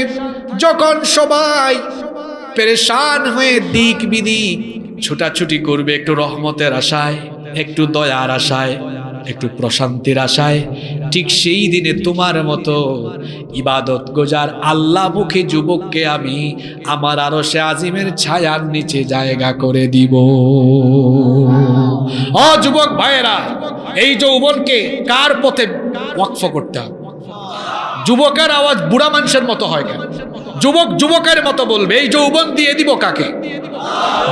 যখন সবাই পেরেশান হয়ে দিক বিদিক ছুটাছুটি করবে একটু রহমতের আশায়, একটু দয়ার আশায়, একটু প্রশান্তির আশায়, ঠিক সেই দিনে তোমার মতো ইবাদত গোজার আল্লাহমুখী যুবককে আমি আমার আরশে আজিমের ছায়ার নিচে জায়গা করে দিব। ও যুবক ভাইয়েরা, এই যৌবনকে কার পথে ওয়াকফ করতে হবে? যুবকের আওয়াজ বুড়া মানুষের মতো হয় কেন? যুবক যুবকের মতো বলবে। এই যৌবন দিয়ে দিব কাকে?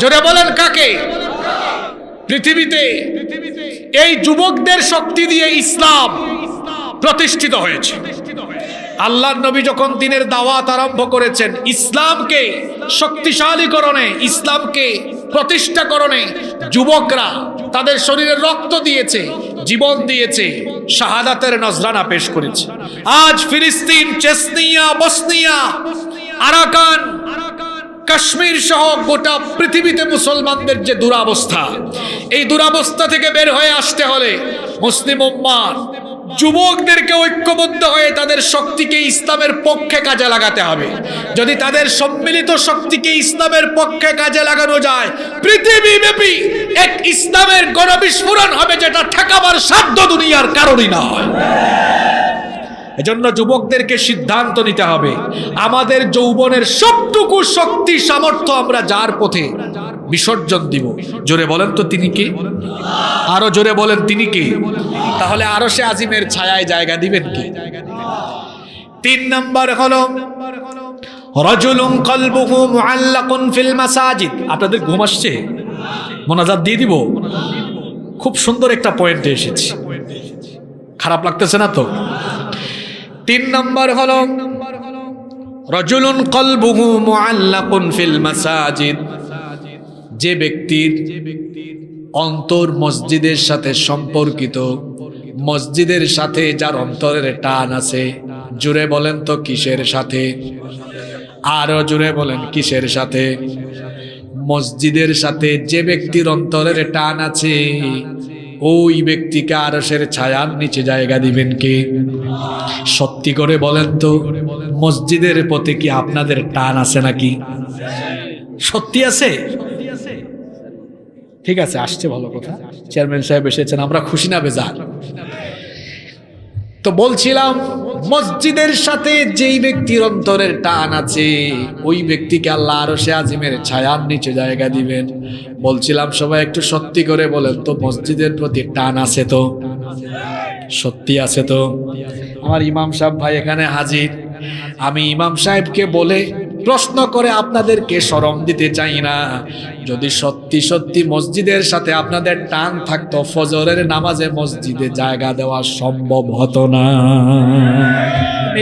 জোরে বলেন কাকে? পৃথিবীতে এই যুবকদের শক্তি দিয়ে ইসলাম প্রতিষ্ঠিত হয়েছে। আল্লাহর নবী যখন দিনের দাওয়াত আরম্ভ করেছেন, ইসলামকে শক্তিশালীকরণে, ইসলামকে প্রতিষ্ঠাকরণে যুবকরা তাদের শরীরে রক্ত দিয়েছে, জীবন দিয়েছে, শাহাদাতের নজরানা পেশ করেছে। আজ ফিলিস্তিন, চেচনিয়া, বসনিয়া, আরাকান, কাশ্মীর সহ গোটা পৃথিবীতে মুসলমানদের যে দুরাবস্থা, এই দুরাবস্থা থেকে বের হয়ে আসতে হলে মুসলিম উম্মাহ যুবকদেরকে ঐক্যবদ্ধ হয়ে তাদের শক্তিকে ইসলামের পক্ষে কাজে লাগাতে হবে। যদি তাদের সম্মিলিত শক্তিকে ইসলামের পক্ষে কাজে লাগানো যায়, পৃথিবীব্যাপী এক ইসলামের গণবিস্ফোরণ হবে, যেটা ঠেকাবার সাধ্য দুনিয়ার কারণই নয়। এজন্য যুবকদেরকে সিদ্ধান্ত নিতে হবে, আমাদের যৌবনের সবটুকু শক্তি সামর্থ্য আমরা যার পথে বিসর্জন দিব। জোরে বলেন তো তিনি কে? আরো জোরে বলেন তিনি কে? তাহলে আরশে আজিমের ছায়ায় জায়গা দিবেন কে? 3 নম্বর হলো রাজুলুন কলবুহু মুআল্লাকুন ফিল মাসাজিদ। আপনাদের ঘুম আসছে? মোনাজাত দিয়ে দিব? খুব সুন্দর একটা পয়েন্টে এসেছি, খারাপ লাগতেছে না তো? 3 নম্বর হলো রাজুলুন কলবুহু মুআল্লাকুন ফিল মাসাজিদ। যে ব্যক্তির অন্তর মসজিদের সাথে সম্পর্কিত, মসজিদের সাথে যার অন্তরের টান আছে, জুড়ে বলেন তো কিসের সাথে? আরো জুড়ে বলেন কিসের সাথে? মসজিদের সাথে যে ব্যক্তির অন্তরের টান আছে, ওই ব্যক্তিকে আরশের ছায়ার নিচে জায়গা দিবেন কে? সত্যি করে বলেন তো, মসজিদের প্রতি কি আপনাদের টান আছে নাকি? সত্যি আছে? ঠিক আছে, আসছে, ভালো কথা। চেয়ারম্যান সাহেব এসেছেন, আমরা খুশি না বেজার? তো বলছিলাম, মসজিদের সাথে যেই ব্যক্তির অন্তরের টান আছে, ওই ব্যক্তিকে আল্লাহ আরশে আজিমের ছায়ার নিচে জায়গা দিবেন। বলছিলাম সবাই একটু সত্যি করে বলেন তো, মসজিদের প্রতি টান আছে তো? সত্যি আছে তো? আমার ইমাম সাহেব ভাই এখানে হাজির। আমি ইমাম সাহেবকে বলে প্রশ্ন করে আপনাদেরকে শরম দিতে চাই না। যদি সত্যি সত্যি মসজিদের সাথে আপনাদের টান থাকতো, ফজরের নামাজে মসজিদে জায়গা দেওয়া সম্ভব হতো না।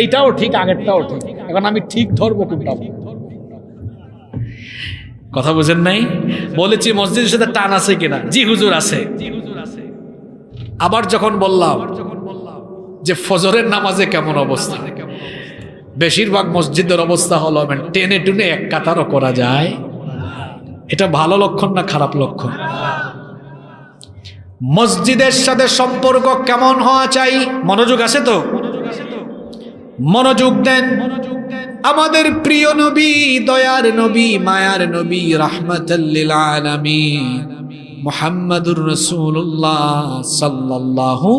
এইটাও ঠিক, আগেরটাও ঠিক। এখন আমি ঠিক ধরবো কোনটা? কথা বুঝেন নাই? বলেছি মসজিদের সাথে টান আছে কিনা? জি হুজুর আছে। আবার যখন বললাম যে ফজরের নামাজে কেমন অবস্থা, বেশিরভাগ মসজিদের অবস্থা হলো টেনে টুনে এক কাতারও করা যায়। এটা ভালো লক্ষণ না খারাপ লক্ষণ? মসজিদের সাথে সম্পর্ক কেমন হওয়া চাই? মনোযোগ আছে তো? মনোযোগ দেন। আমাদের প্রিয় নবী, দয়ার নবী, মায়ার নবী, রাহমাতাল লিল আলামিন মুহাম্মাদুর রাসূলুল্লাহ সাল্লাল্লাহু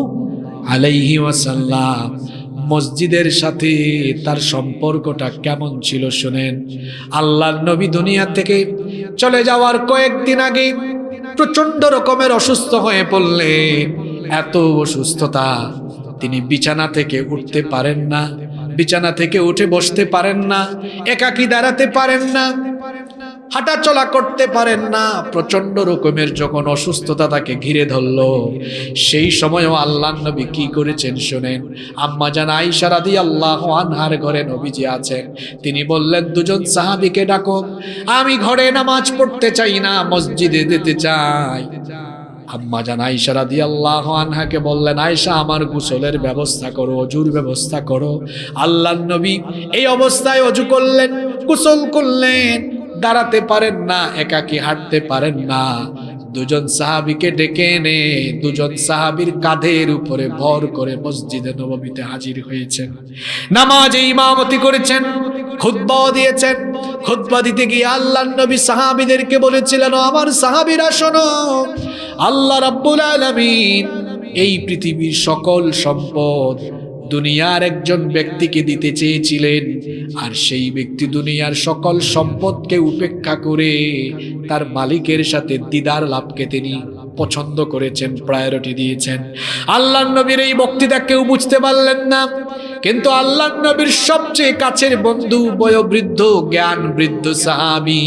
আলাইহি ওয়াসাল্লাম মসজিদের সাথে তার সম্পর্কটা কেমন ছিল শুনেন। আল্লাহর নবী দুনিয়া থেকে চলে যাওয়ার কয়েকদিন আগে প্রচন্ড রকমের অসুস্থ হয়ে পড়লেন। এত অসুস্থতা, তিনি বিছানা থেকে উঠতে পারেন না, বিছানা থেকে উঠে বসতে পারেন না, একাকী দাঁড়াতে পারেন না, হাঁটা চলা করতে পারেন না। প্রচন্ড রকমের যখন অসুস্থতা তাকে ঘিরে ধরলো, সেই সময়ও আল্লাহর নবী কি করেছেন শুনেন। আম্মা জান আয়েশা রাদিয়াল্লাহু আনহার ঘরে নবীজি আছেন। তিনি বললেন, দুজন সাহাবীকে ডাকো, আমি ঘরে নামাজ পড়তে চাই না, মসজিদে যেতে চাই। আম্মা জান আয়েশা রাদিয়াল্লাহু আনহাকে বললেন, আয়েশা আমার গোসলের ব্যবস্থা করো, ওযুর ব্যবস্থা করো। আল্লাহর নবী এই অবস্থায় ওযু করলেন, গোসল করলেন, দাঁড়াতে পারেন না, একাকী হাঁটতে পারেন না। দুজন সাহাবীকে ডেকে এনে দুজন সাহাবীর কাঁধের উপরে ভর করে মসজিদে নববীতে হাজির হয়েছেন, নামাজে ইমামতি করেছেন, খুতবা দিয়েছেন। খুতবা দিতে গিয়ে আল্লাহর নবী সাহাবীদেরকে বলেছিলেন, আমার সাহাবীরা শোনো, আল্লাহ রাব্বুল আলামিন এই পৃথিবীর সকল সম্পদ দুনিয়ার একজন ব্যক্তিকে দিতে চেয়েছিলেন, আর সেই ব্যক্তি দুনিয়ার সকল সম্পদকে উপেক্ষা করে তার মালিকের সাথে দিদার লাভকে তিনি পছন্দ করেছেন, প্রায়োরিটি দিয়েছেন। আল্লাহর নবীর এই বক্তৃতা কেউ বুঝতে পারলেন না, কিন্তু আল্লাহর নবীর সবচেয়ে কাছের বন্ধু, বয়োবৃদ্ধ জ্ঞান বৃদ্ধ সাহাবী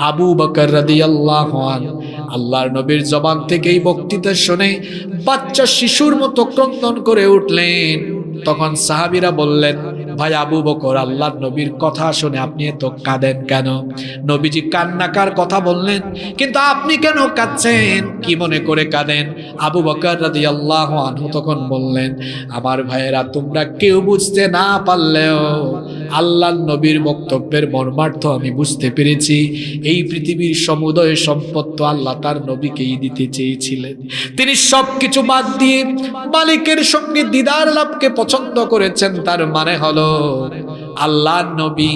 আবু বকর রাদিয়াল্লাহু আনহু আল্লাহর নবীর জবান থেকে এই বক্তৃতা শুনে বাচ্চা শিশুর মতো ক্রন্দন করে উঠলেন। তখন সাহাবীরা বললেন, ভাই আবু বকর, আল্লাহর নবীর কথা শুনে আপনি এত কাঁদেন কেন? নবীজি কান্নাকার কথা বললেন, কিন্তু আপনি কেন কাঁদছেন? কি মনে করে কাঁদেন? আবু বকর রাদিয়াল্লাহু আনহু তখন বললেন, আমার ভাইয়েরা, তোমরা কেউ বুঝতে না পারলেও আল্লাহর নবীর বক্তব্যের মর্মার্থ আমি বুঝতে পেরেছি। এই পৃথিবীর সমুদয় সম্পদ তো আল্লাহ তার নবীকেই দিতে চেয়েছিলেন। তিনি সবকিছু বাদ দিয়ে মালিকের সঙ্গে দিদার লাভকে পছন্দ করেছেন। তার মানে হলো আল্লাহর নবী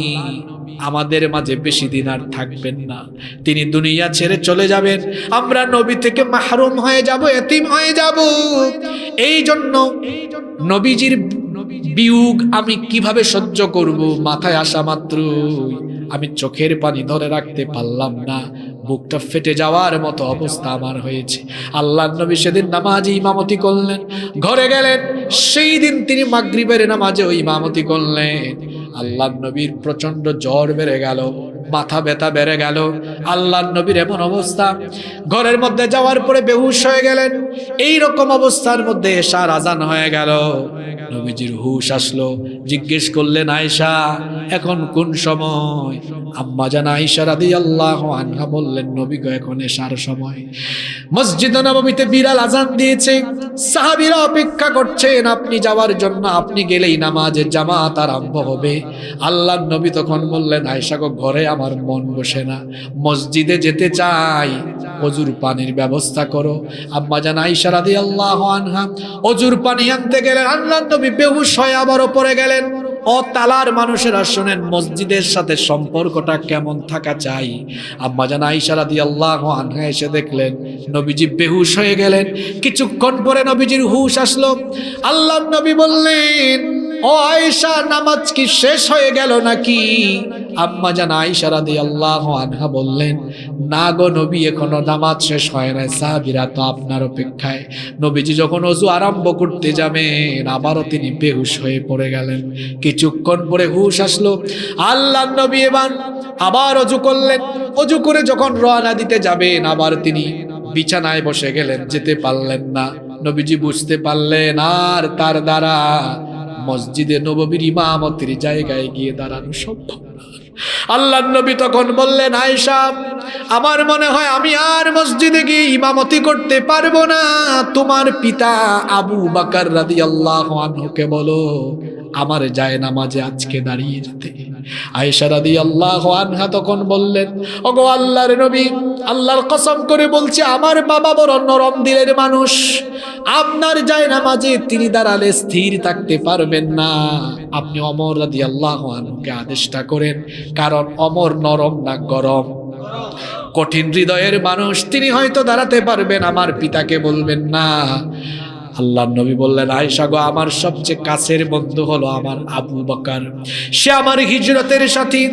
আমাদের মাঝে বেশি দিন আর থাকবেন না, তিনি দুনিয়া ছেড়ে চলে যাবেন। আমরা নবী থেকে মাহরুম হয়ে যাব, এতিম হয়ে যাব। এই জন্য নবীজির বিয়োগ আমি কিভাবে সহ্য করব? মাথায় আসা মাত্রই আমি চোখের পানি ধরে রাখতে পারলাম না, বুকটা ফেটে যাওয়ার মতো অবস্থা আমার হয়েছে। আল্লাহর নবী সেদিন নামাজে ইমামতি করলেন, ঘরে গেলেন। সেই দিন তিনি মাগরিবের নামাজেও ইমামতি করলেন। আল্লাহর নবীর প্রচন্ড জ্বর বেড়ে গেল, মাথা ব্যথা বেড়ে গেল। আল্লাহর নবীর এমন অবস্থা, ঘরের মধ্যে যাওয়ার পরে বেহুশ হয়ে গেলেন। এই রকম অবস্থার মধ্যে এশার আজান হয়ে গেল। নবীজির হুশ আসলো, জিজ্ঞেস করলেন, আয়েশা এখন কোন সময়? আম্মা জান আয়েশা রাদিয়াল্লাহু আনহা বললেন, নবী গো এখন এশার সময়। মসজিদে নববীতে বিলাল আজান দিয়েছে, সাহাবীরা অপেক্ষা করছেন আপনি যাওয়ার জন্য, আপনি গেলেই নামাজের জামাত আরম্ভ হবে। আল্লাহর নবী তখন বললেন, আয়েশা গো ঘরে আমার মন বসে না, মসজিদে যেতে চাই, অজুর পানির ব্যবস্থা করো। আম্মা জান আয়েশা রাদিয়াল্লাহু আনহা অজুর পানি আনতে গেলেন। আল্লাহর নবী বেহুশ হয়ে আবারও পড়ে গেলেন। ও তালার মানুষেরা শুনেন, মসজিদের সাথে সম্পর্কটা কেমন থাকা চাই। আম্মা জান আয়েশা রাদিয়াল্লাহু আনহা এসে দেখলেন নবীজি বেহুশ হয়ে গেলেন। কিছুক্ষণ পরে নবীজির হুশ আসলো। আল্লাহর নবী বললেন, ও আয়েশা নামাজ কি শেষ হয়ে গেল নাকি? আম্মা জান আয়েশা রাদিয়াল্লাহু আনহা বললেন, না গো নবী, এখনো নামাজ শেষ হয় নাই, সাহাবীরা তো আপনার অপেক্ষায়। নবীজি যখন ওযু আরম্ভ করতে যাবেন, আবারও তিনি বেহুশ হয়ে পড়ে গেলেন। কিছুক্ষণ পরে হুশ আসলো। আল্লাহর নবী এবার আবার ওযু করলেন। ওযু করে যখন রওনা দিতে যাবেন, আবার তিনি বিছানায় বসে গেলেন, যেতে পারলেন না। নবীজি বুঝতে পারলেন আর তার দ্বারা মসজিদে নববীর ইমামতির জায়গায় গিয়ে দাঁড়ানো সম্ভব না। আল্লাহর নবী তখন বললেন, আয়েশা আমার মনে হয় আমি আর মসজিদে গিয়ে ইমামতি করতে পারবো না, তোমার পিতা আবু বকর রাদিয়াল্লাহু আনহুকে বলো আমার যায় নামাজে আজকে দাঁড়িয়ে যেতে। আয়েশা রাদিয়াল্লাহু আনহা তখন বললেন, ওগো আল্লাহর নবী, আল্লাহর কসম করে বলছি আমার বাবা বড় নরম দিলের মানুষ, আপনার যায় নামাজে তিনি দাঁড়ালে স্থির থাকতে পারবেন না। আপনি ওমর রাদিয়াল্লাহু আনহুকে আদেশটা করেন, কারণ ওমর নরম না গরম, কঠিন হৃদয়ের মানুষ, তিনি হয়তো দাঁড়াতে পারবেন, আমার পিতাকে বলবেন না। আল্লাহর নবী বললেন, আয়েশা গো আমার সবচেয়ে কাছের বন্ধু হলো আমার আবু বকর, সে আমার হিজরতের সাথী,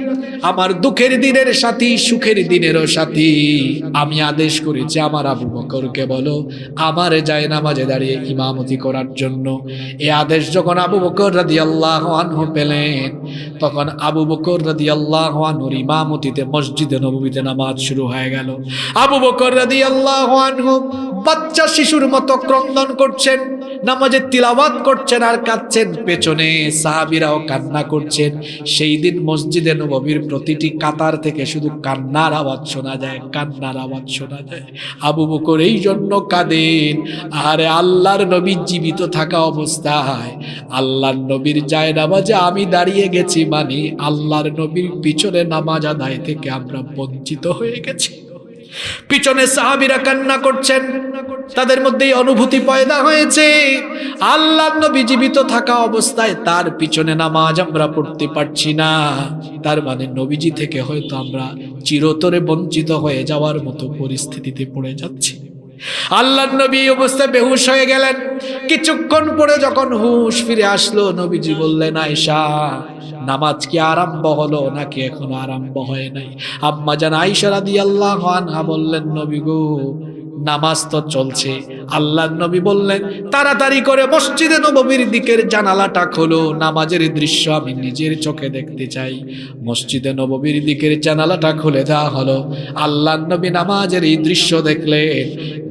আমার দুঃখের দিনের সাথী, সুখের দিনেরও সাথী। আমি আদেশ করেছি আমার আবু বকরকে বলো আমার যায় নামাজে দাঁড়িয়ে ইমামতি করার জন্য। এই আদেশ যখন আবু বকর রাদিয়াল্লাহু আনহু পেলেন, তখন আবু বকর রাদিয়াল্লাহু আনহুর ইমামতিতে মসজিদে নববীতে নামাজ শুরু হয়ে গেল। আবু বকর রাদিয়াল্লাহু আনহু বাচ্চা শিশুর মতো ক্রন্দন করছেন, নামাজে তিলাওয়াত করছেন আর কাঁদছেন। পেছনে সাহাবীরাও কান্না করছেন। সেই দিন মসজিদে নববীর প্রতিটি কাতার থেকে শুধু কান্নার আওয়াজ শোনা যায়, কান্নার আওয়াজ শোনা যায়। আবু বকর এই জন্য কাঁদেন, আরে আল্লাহর নবী জীবিত থাকা অবস্থায় আল্লাহর নবীর যায় নামাজে আমি দাঁড়িয়ে গেছি, মানে আল্লাহর নবীর পিছনে নামাজ আদায় থেকে আমরা বঞ্চিত হয়ে গেছি। পিছনে সাহাবীরা কান্না করছেন, তাদের মধ্যে অনুভূতি পয়দা হয়েছে আল্লাহর নবী জীবিত থাকা অবস্থায় তার পিছনে নামাজ আমরা পড়তে পারছি না, তার মানে নবীজি থেকে হয়তো আমরা চিরতরে বঞ্চিত হয়ে যাওয়ার মতো পরিস্থিতিতে পড়ে যাচ্ছি। আল্লাহর নবী এই অবস্থায় বেহুশ হয়ে গেলেন। কিছুক্ষণ পরে যখন হুঁশ ফিরে আসলো, নবীজি বললেন, আয়েশা, নামাজ কি আরম্ভ হলো নাকি এখনো আরম্ভ হয় নাই? আম্মা জান আয়েশা রাদিয়াল্লাহু আনহা বললেন, নবী গো, নামাজ তো চলছে। আল্লাহর নবী বললেন, তাড়াতাড়ি করে মসজিদে নববীর দিকের জানালাটা খোলো, নামাজের দৃশ্য আমি নিজের চোখে দেখতে চাই। মসজিদে নববীর দিকের জানালাটা খুলে দেওয়া হলো। আল্লাহর নবী নামাজের এই দৃশ্য দেখলেন,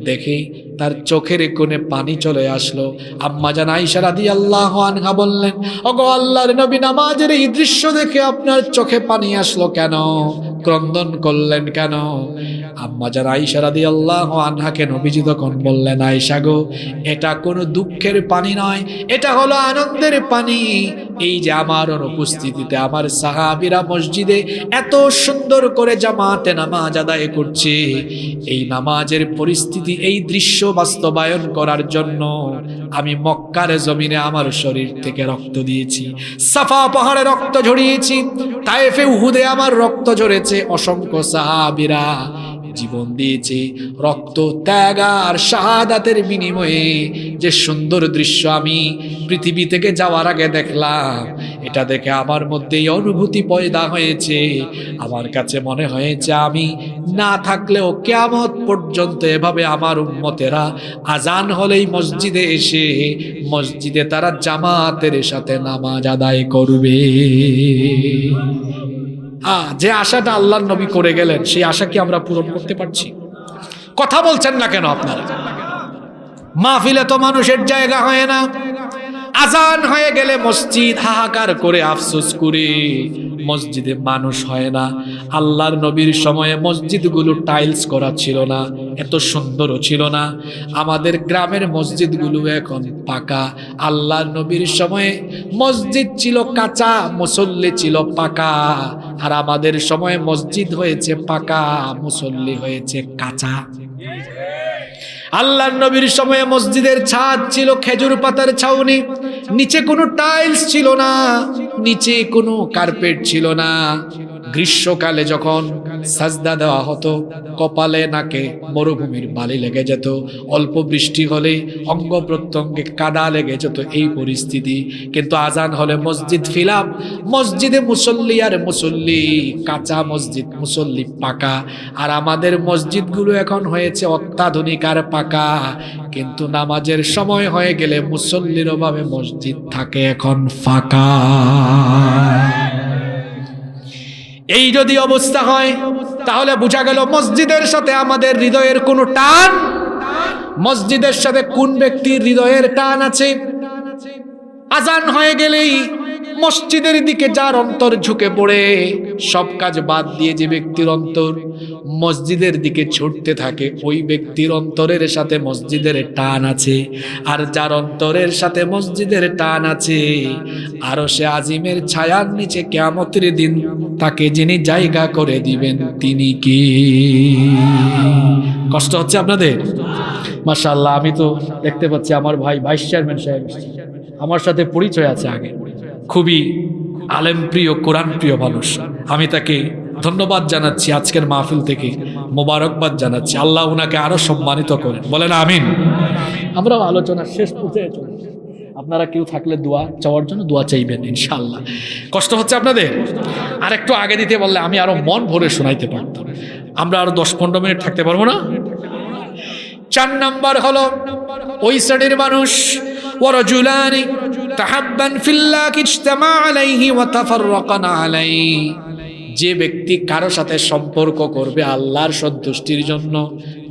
দেখে তার চোখের কোণে পানি চলে আসলো। আম্মা জান আয়েশা রাদিয়াল্লাহু আনহা বললেন, ওগো আল্লাহর নবী, নামাজের এই দৃশ্য দেখে আপনার চোখে পানি আসলো কেন? ক্রন্দন করলেন কেন? আম্মা জান আয়েশা রাদিয়াল্লাহু আনহাকে নবীজি তখন বললেন, আয়েশা গো, এটা কোনো দুঃখের পানি নয়, এটা হলো আনন্দের পানি। এই যে আমার অনুপস্থিতিতে আমার সাহাবীরা মসজিদে এত সুন্দর করে জামাতে নামাজ আদায় করছে, এই নামাজের পরিস্থিতি, এই দৃশ্য বাস্তবায়ন করার জন্য আমি মক্কার জমিনে আমার শরীর থেকে রক্ত দিয়েছি, সাফা পাহাড়ে রক্ত ঝরিয়েছি, তায়েফে উহুদে আমার রক্ত ঝরেছে, অসংখ্য সাহাবীরা জীবন দিয়েছে। রক্ত ত্যাগ আর শাহাদাতের বিনিময়ে যে সুন্দর দৃশ্য আমি পৃথিবী থেকে যাওয়ার আগে দেখলাম, এটা দেখে আমার মধ্যে এই অনুভূতি পয়দা হয়েছে। আমার কাছে মনে হয়েছে আমি না থাকলেও কিয়ামত পর্যন্ত এভাবে আমার উম্মতেরা আজান হলেই মসজিদে এসে মসজিদে তারা জামাতের সাথে নামাজ আদায় করবে। যে আশাটা আল্লাহর নবী করে গেলেন, সেই আশা কি আমরা পূরণ করতে পারছি? কথা বলছেন না কেন আপনারা? মাহফিলে তো মানুষের জায়গা হয় না, আজান হয়ে গেলে মসজিদ হাহাকার করে আফসোস করে মসজিদে মানুষ হয় না। আল্লাহর নবীর সময়ে মসজিদগুলো টাইলস করা ছিল না, এত সুন্দরও ছিল না। আমাদের গ্রামের মসজিদগুলো এখন পাকা। আল্লাহর নবীর সময়ে মসজিদ ছিল কাঁচা, মুসল্লি ছিল পাকা। আর আমাদের সময়ে মসজিদ হয়েছে পাকা, মুসল্লি হয়েছে কাঁচা। আল্লাহর নবীর সময়ে মসজিদের ছাদ ছিল খেজুর পাতার ছাউনি, নিচে কোনো টাইলস ছিল না, নিচে কোনো কার্পেট ছিল না। গ্রীষ্মকালে যখন সাজদা দেওয়া হতো, কপালে নাকে মরুভূমির বালি লেগে যেত, অল্প বৃষ্টি হলে অঙ্গ প্রত্যঙ্গে কাদা লেগে যেত, এই পরিস্থিতি। কিন্তু আজান হলে মসজিদ ফিলাপ, মসজিদে মুসল্লি আর মুসল্লি, কাঁচা মসজিদ, মুসল্লি পাকা। আর আমাদের মসজিদগুলো এখন হয়েছে অত্যাধুনিক আর পাকা, কিন্তু নামাজের সময় হয়ে গেলে মুসল্লির অভাবে মসজিদ থাকে এখন ফাঁকা। এই যদি অবস্থা হয়, তাহলে বোঝা গেল মসজিদের সাথে আমাদের হৃদয়ের কোনো টান, মসজিদের সাথে কোন ব্যক্তির হৃদয়ের টান আছে। আজান হয়ে গেলেই মসজিদের দিকে যার অন্তর ঝুঁকে পড়ে, সব কাজ বাদ দিয়ে যে ব্যক্তির অন্তর মসজিদের দিকে ছুটতে থাকে, ওই ব্যক্তির অন্তরের সাথে মসজিদের টান আছে। আর যার অন্তরের সাথে মসজিদের টান আছে, আরশে আজিমের ছায়ার নিচে কিয়ামতের দিন তাকে যিনি জায়গা করে দিবেন তিনি কি? কষ্ট হচ্ছে আপনাদের? মাশাআল্লাহ, আমি তো দেখতে পাচ্ছি আমার ভাই ভাইস চেয়ারম্যান সাহেব আমার সাথে পরিচয় আছে আগে, খুবই আলেম প্রিয়, কোরআন প্রিয় মানুষ। আমি তাকে ধন্যবাদ জানাচ্ছি, আজকের মাহফিল থেকে মোবারকবাদ জানাচ্ছি। আল্লাহ উনাকে আরো সম্মানিত করেন, বলেন আমিন। আমরাও আলোচনার শেষ পর্যায়ে চলে, আপনারা কেউ থাকলে দোয়া চাওয়ার জন্য দোয়া চাইবেন ইনশাআল্লাহ। কষ্ট হচ্ছে আপনাদের? আর একটু আগে দিতে বললে আমি আরো মন ভরে শোনাইতে পারতাম। আমরা আরো 10-15 মিনিট থাকতে পারবো না? 4 নাম্বার হলো ওই শ্রেণীর মানুষ, ওয়ারাজুলানি তাহাব্বান ফিল্লাহ ইজতামা আলাইহি ওয়া তাফাররাকা আলাইহি, যে ব্যক্তি কারো সাথে সম্পর্ক করবে আল্লাহর সন্তুষ্টির জন্য,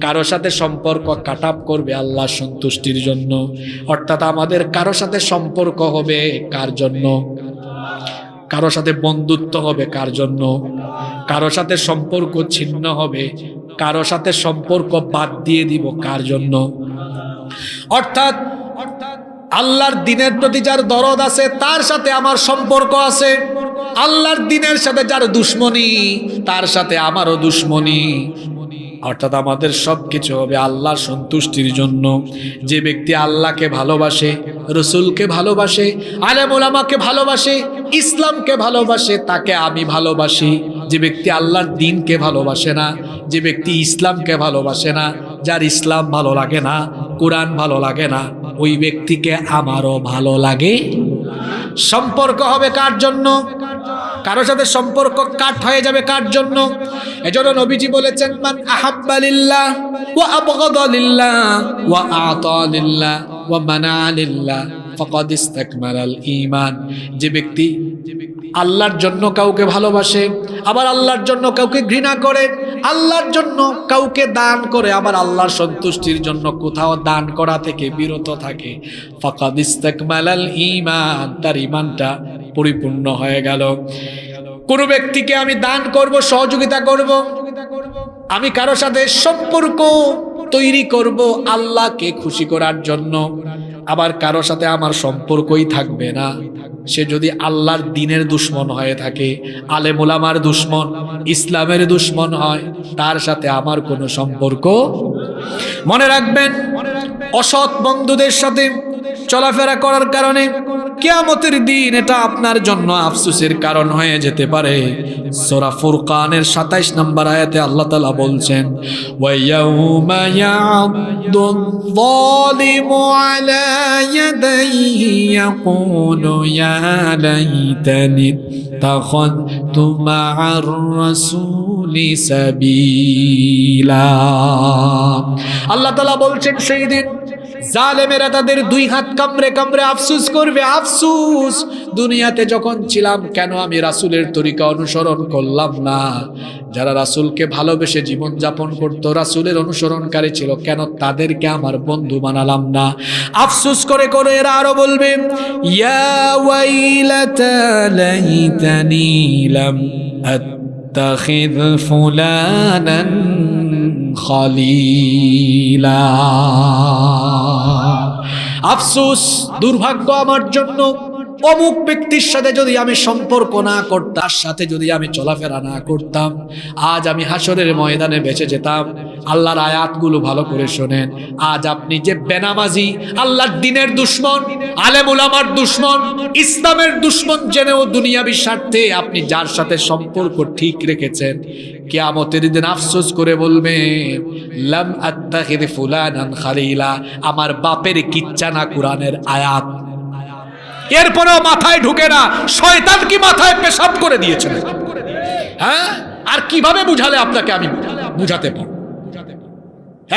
কারো সাথে সম্পর্ক কাটাপ করবে আল্লাহর সন্তুষ্টির জন্য। অর্থাৎ আমাদের কারো সাথে সম্পর্ক হবে কার জন্য? কারো সাথে বন্ধুত্ব হবে কার জন্য? কারো সাথে সম্পর্ক ছিন্ন হবে, কারো সাথে সম্পর্ক বাদ দিয়ে দিব কার জন্য? অর্থাৎ আল্লাহর দ্বীনের প্রতি যার দরদ আছে তার সাথে আমার সম্পর্ক আছে, আল্লাহর দ্বীনের সাথে যার দুশ্মনী তার সাথে আমারও দুশ্মনী। অর্থাৎ আমাদের সবকিছু হবে আল্লাহর সন্তুষ্টির জন্য। যে ব্যক্তি আল্লাহকে ভালোবাসে, রসুলকে ভালোবাসে, আলেম ওলামাকে ভালোবাসে, ইসলামকে ভালোবাসে, তাকে আমি ভালোবাসি। যে ব্যক্তি আল্লাহর দ্বীনকে ভালোবাসে না, যে ব্যক্তি ইসলামকে ভালোবাসে না, যার ইসলাম ভালো লাগে না, কোরআন ভালো লাগে না, ওই ব্যক্তিকে আমারও ভালো লাগে। সম্পর্ক হবে কার জন্য? কারোর সাথে সম্পর্ক কাট হয়ে যাবে কার জন্য? এজন্য নবীজি বলেছেন, মান আহাব্বা লিল্লাহ ওয়া আবগাদা লিল্লাহ ওয়া আতা লিল্লাহ ওয়া মানা লিল্লাহ ফাকাদ ইসতাকমালাল ঈমান। যে ব্যক্তি আল্লাহর জন্য কাউকে ভালোবাসে, আবার আল্লাহর জন্য কাউকে ঘৃণা করে, আল্লাহর জন্য কাউকে দান করে, আবার আল্লাহর সন্তুষ্টির জন্য কোথাও দান করা থেকে বিরত থাকে, ফাকাদ ইসতাকমালাল ঈমান, তার ঈমানটা পরিপূর্ণ হয়ে গেল। কোন ব্যক্তিকে আমি দান করব, সহযোগিতা করব, আমি কারো সাথে সম্পর্ক তৈরি করব আল্লাহকে খুশি করার জন্য, আবার কারো সাথে আমার সম্পর্কই থাকবে না, সে যদি আল্লাহর দ্বীনের দুশমন হয়ে থাকে, আলেম ওলামার দুশমন, ইসলামের দুশমন হয়, তার সাথে আমার কোনো সম্পর্ক। মনে রাখবেন, অসৎ বন্ধুদের সাথে চলাফেরা করার কারণে কিয়ামতের দিন এটা আপনার জন্য আফসোসের কারণ হয়ে যেতে পারে। সূরা ফুরকানের 27 নম্বর আয়াতে আল্লাহ তাআলা বলছেন, ওয়া ইয়াউমা ইয়া'দু-য-যালিমু আলা ইয়াদাইহি ইয়াকুলু ইয়া লাইতানি ইত্তাখাযতু মা'আর রাসূলি সাবিলা। আল্লাহ তাআলা বলছেন, সেই দিন জালেমেরা তাদের দুই হাত কামড়ে কামড়ে আফসোস করবে, আফসোস, দুনিয়াতে যখন ছিলাম কেন আমি রাসূলের তরিকা অনুসরণ করলাম না। যারা রাসূলকে ভালোবেসে জীবন যাপন করত, রাসূলের অনুসরণকারী ছিল, কেন তাদেরকে আমার বন্ধু বানালাম না। আফসোস করে করে এরা আরো বলবে, ইয়া ওয়াইলাতা লাইতানি লাম আত্তাখিয ফুলানান খলিলা। আফসোস, দুর্ভাগ্য আমার জন্য, অমুক ব্যক্তির সাথে যদি আমি সম্পর্ক না করতাম, তার সাথে যদি আমি চলাফেরা না করতাম, আজ আমি হাসরের ময়দানে বেঁচে যেতাম। আল্লাহর আয়াতগুলো ভালো করে শোনেন। আজ আপনি যে বেনামাজি, আল্লাহর দ্বীনের দুশমন, আলেম উলামার দুশমন, ইসলামের দুশমন জেনেও দুনিয়াবি স্বার্থে আপনি যার সাথে সম্পর্ক ঠিক রেখেছেন, কিয়ামতের দিন আফসোস করে বলবে, লাম আত্তাখিয ফুলানান খালিলা। আমার বাপের কিচ্ছা না কোরআনের আয়াত, এরপরেও মাথায় ঢুকে না। শয়তান কি মাথায় পেশাব করে দিয়েছে? হ্যাঁ, আর কিভাবে বুঝালে আপনাকে আমি বুঝাতে পারব?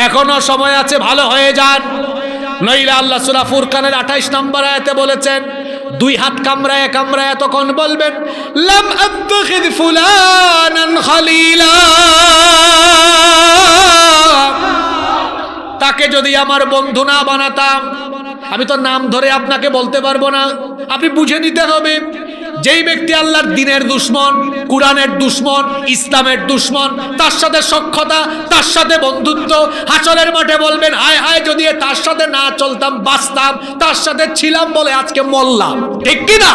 এখনো সময় আছে, ভালো হয়ে যান, নইলে আল্লাহ সূরা ফুরকানের 28 নম্বর আয়াতে বলেছেন, দুই হাত কামড়ায় কামড়ায় তখন বলবেন, লাম আত্তাখিয ফুলানান খালিলা। তাকে যদি আমার বন্ধু না বানাতাম, আমি তো নাম ধরে আপনাকে বলতে পারবো না, আপনি বুঝে নিতে হবে। যেই ব্যক্তি আল্লাহর দ্বীনের দুশমন, কোরআনের দুশমন, ইসলামের দুশমন, তার সাথে সখ্যতা, তার সাথে বন্ধুত্ব, হাসরের মাঠে বলবেন, হায় হায় যদি তার সাথে না চলতাম বাঁচতাম, তার সাথে ছিলাম বলে আজকে মরলাম, ঠিক কি না?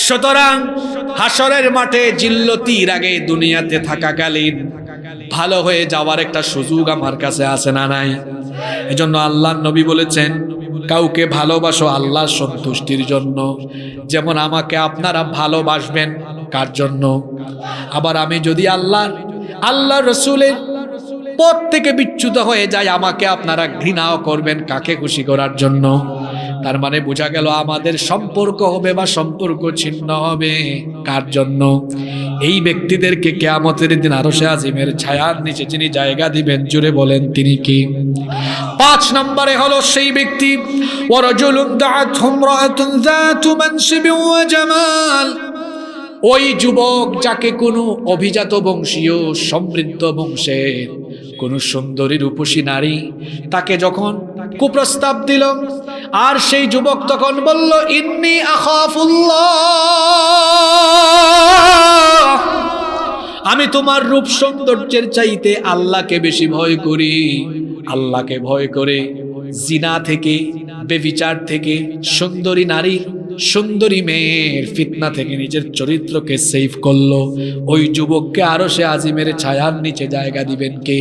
সুতরাং হাসরের মাঠে জিল্লতির আগে দুনিয়াতে থাকাকালীন ভালো হয়ে যাওয়ার একটা সুযোগ আমার কাছে আছে না নাই? এজন্য আল্লাহর নবী বলেছেন, কাউকে ভালোবাসো আল্লাহর সন্তুষ্টির জন্য, যেমন আমাকে আপনারা ভালোবাসবেন কার জন্য? আবার আমি যদি আল্লাহ রসুলের পথ থেকে বিচ্যুত হয়ে যাই, আমাকে আপনারা ঘৃণাও করবেন কাকে খুশি করার জন্য? তার মানে বোঝা গেল আমাদের সম্পর্ক হবে বা সম্পর্ক ছিন্ন হবে কার জন্য? এই ব্যক্তিদেরকে কিয়ামতের দিন আরশে আজিমের ছায়ার নিচে যিনি জায়গা দিবেন, জুড়ে বলেন তিনি কি? 5 নম্বরে হলো সেই ব্যক্তি, ওয়ারাজুলুন দাআতহু ইমরাআতুন যাতু মানসিবিন ওয়া জামাল। ওই যুবক যাকে কোনো অভিজাত বংশীয় সমৃদ্ধ বংশের কোন সুন্দরী রূপসী নারী তাকে যখন কুপ্রস্তাব দিল, আর সেই যুবক তখন বলল, ইন্নী আখাফুল্লাহ, আমি তোমার রূপ সৌন্দর্যের চাইতে আল্লাহকে বেশি ভয় করি। আল্লাহকে ভয় করে জিনা থেকে, বেবিচার থেকে, সুন্দরী নারী, সুন্দরী মেয়ের ফিতনা থেকে নিজের চরিত্রকে সেভ করলো। ওই যুবককে আরশে আজিমের ছায়ার নিচে জায়গা দিবেন কে?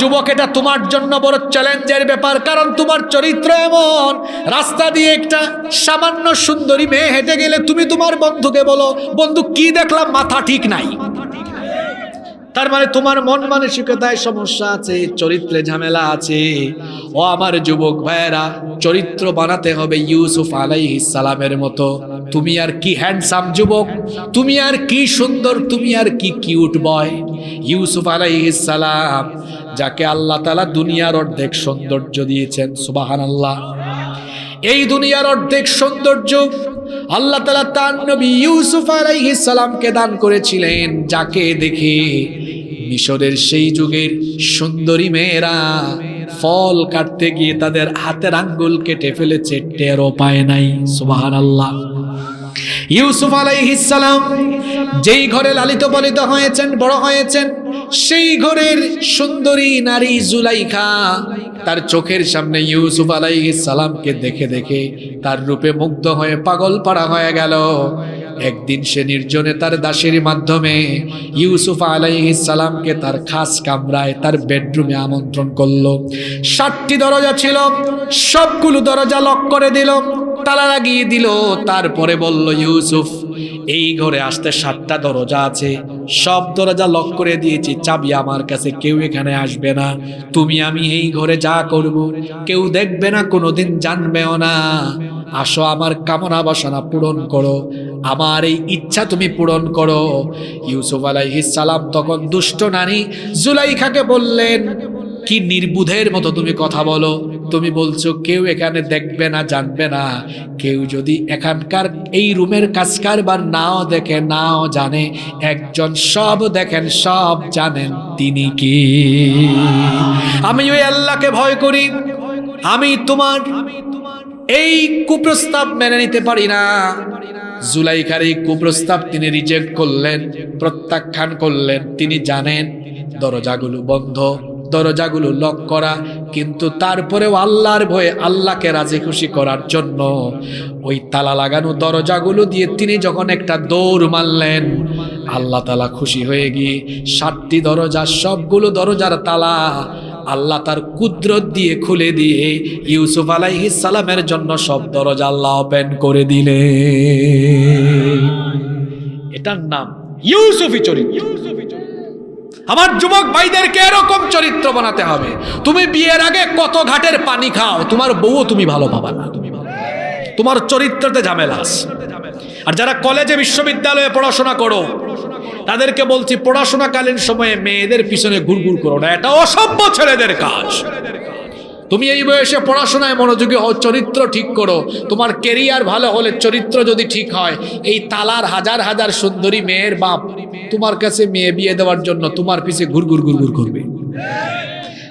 যুবক, এটা তোমার জন্য বড় চ্যালেঞ্জের ব্যাপার, কারণ তোমার চরিত্র এমন, রাস্তা দিয়ে একটা সামান্য সুন্দরী মেয়ে হেঁটে গেলে তুমি তোমার বন্ধুকে বলো, বন্ধু কি দেখলাম, মাথা ঠিক নাই। তার মানে তোমার মন মানসিকতায় সমস্যা আছে, চরিত্রে ঝামেলা আছে। ও আমার যুবক ভাইয়েরা, চরিত্র বানাতে হবে ইউসুফ আলাইহিস সালামের মতো। তুমি আর কি হ্যান্ডসাম যুবক, তুমি আর কি সুন্দর, তুমি আর কি কিউট বয়। ইউসুফ আলাইহিস সালাম, যাকে আল্লাহ তাআলা দুনিয়ার অর্ধেক সৌন্দর্য দিয়েছেন, সুবহানাল্লাহ। এই দুনিয়ার অর্ধেক সৌন্দর্য আল্লাহ তাআলা তার নবী ইউসুফ আলাইহিস সালামকে দান করেছিলেন, যাকে দেখে মিশরের সেই যুগের সুন্দরী মেয়েরা ফল কাটতে গিয়ে তাদের হাতের আঙ্গুল কেটে ফেলেছে, টেরও পায় নাই। সুবহানাল্লাহ। ইউসুফ আলাইহিস সালাম যেই ঘরে লালিত পালিত হয়েছেন, বড় হয়েছেন, সেই ঘরের সুন্দরী নারী জুলাইখা তার চোখের সামনে ইউসুফ আলাইহিস সালামকে দেখে দেখে তার রূপে মুগ্ধ হয়ে পাগল পাড়া হয়ে গেল। একদিন সে নির্জনে তার দাসীর মাধ্যমে ইউসুফ আলাইহিস সালামকে তার খাস কামরায়, তার বেডরুমে আমন্ত্রণ করলো। 7টি দরজা ছিল, সবগুলো দরজা লক করে দিল, তালা লাগিয়ে দিল। তারপরে বলল, ইউসুফ, এই ঘরে আসতে 7টা দরজা আছে, সব দরজা লক করে দিয়েছি, চাবি আমার কাছে, কেউ এখানে আসবে না। তুমি আমি এই ঘরে যা করব কেউ দেখবে না, কোনোদিন জানবেও না। আসো, আমার কামনা বাসনা পূরণ করো, আমার এই ইচ্ছা তুমি পূরণ করো। ইউসুফ আলাইহিস সালাম তখন দুষ্ট নারী জুলাইখাকে বললেন, কি নির্বুধের মতো তুমি কথা বলো, তুমি বলছো কেউ এখানে দেখবে না, জানবে না। কেউ যদি এখানকার এই রুমের কাজ কারবার নাও দেখে, নাও জানে, একজন সব দেখেন, সব জানেন, তিনি কি? আমি ওই আল্লাহকে ভয় করি, আমি তোমার এই কুপ্রস্তাব মেনে নিতে পারি না। জুলাইখার এই কুপ্রস্তাব তিনি রিজেক্ট করলেন, প্রত্যাখ্যান করলেন। তিনি জানেন দরজাগুলো বন্ধ, দরজাগুলো লক করা, কিন্তু তারপরেও আল্লাহর ভয়ে, আল্লাহকে রাজি খুশি করার জন্য ওই তালা লাগানো দরজাগুলো দিয়ে তিনি যখন একটা দৌড় মারলেন, আল্লাহ তাআলা খুশি হয়ে গিয়ে 7টি দরজা, সবগুলো দরজার তালা আল্লাহ তার কুদরত দিয়ে খুলে দিয়ে ইউসুফ আলাইহিস সালামের জন্য সব দরজা আল্লাহ ওপেন করে দিলেন। এটার নাম ইউসুফী চরিত্র। আমার যুবক ভাইদেরকে এরকম চরিত্র বানাতে হবে। তুমি বিয়ের আগে কত ঘাটের পানি খাও, তোমার বউও তুমি ভালো পাবা না, তোমার চরিত্রতে ঝামেলা আছে। আর যারা কলেজে বিশ্ববিদ্যালয়ে পড়াশোনা করো, তাদেরকে বলছি, পড়াশোনাকালীন সময়ে মেয়েদের পিছনে ঘুরঘুর করো না, এটা অসভ্য ছেলেদের কাজ। তুমি এই বয়সে পড়াশোনায় মনোযোগী হও, চরিত্র ঠিক করো। তোমার কেরিয়ার ভালো হলে, চরিত্র যদি ঠিক হয়, এই তালার হাজার হাজার সুন্দরী মেয়ের বাপ তোমার কাছে মেয়ে বিয়ে দেওয়ার জন্য তোমার পিছে ঘুরঘুর ঘুরঘুর করবে।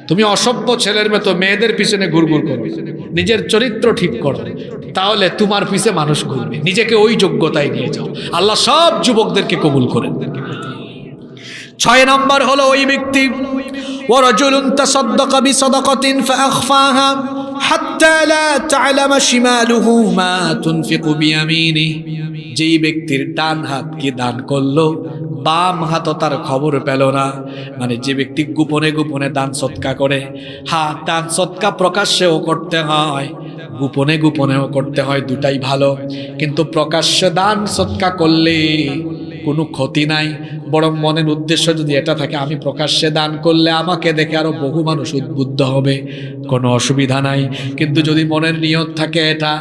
তুমি অসভ্য ছেলের মতো মেয়েদের পিছনে ঘুরঘুর করো, নিজের চরিত্র ঠিক করো, তাহলে তোমার পিছে মানুষ ঘুরবে। নিজেকে ওই যোগ্যতায় নিয়ে যাও, আল্লাহ সব যুবকদেরকে কবুল করেন। 6 নম্বর হলো ওই ব্যক্তি, ওয়ারাজুলুন তাসাদদাকা বিসাদাকাতিন ফাআখফাহা হাত্তা লা তা'লামা শিমালুহু মা তুনফিকু বিয়ামিনিহি। যেই ব্যক্তির ডান হাত কি দান করলো, বাম হাতও তার খবর পেল না। মানে যে ব্যক্তি গোপনে গোপনে দান সৎকা করে, হাত দান সৎকা প্রকাশ্যেও করতে হয়, গোপনে গোপনেও করতে হয়, দুটাই ভালো। কিন্তু প্রকাশ্যে দান সৎকা করলে কোনো ক্ষতি নাই, বরং মনের উদ্দেশ্য যদি এটা থাকে, আমি প্রকাশ্যে দান করলে আমাকে দেখে আরো বহু মানুষ উদ্বুদ্ধ হবে, কোনো অসুবিধা নাই। কিন্তু যদি মনের নিয়ত থাকে এটা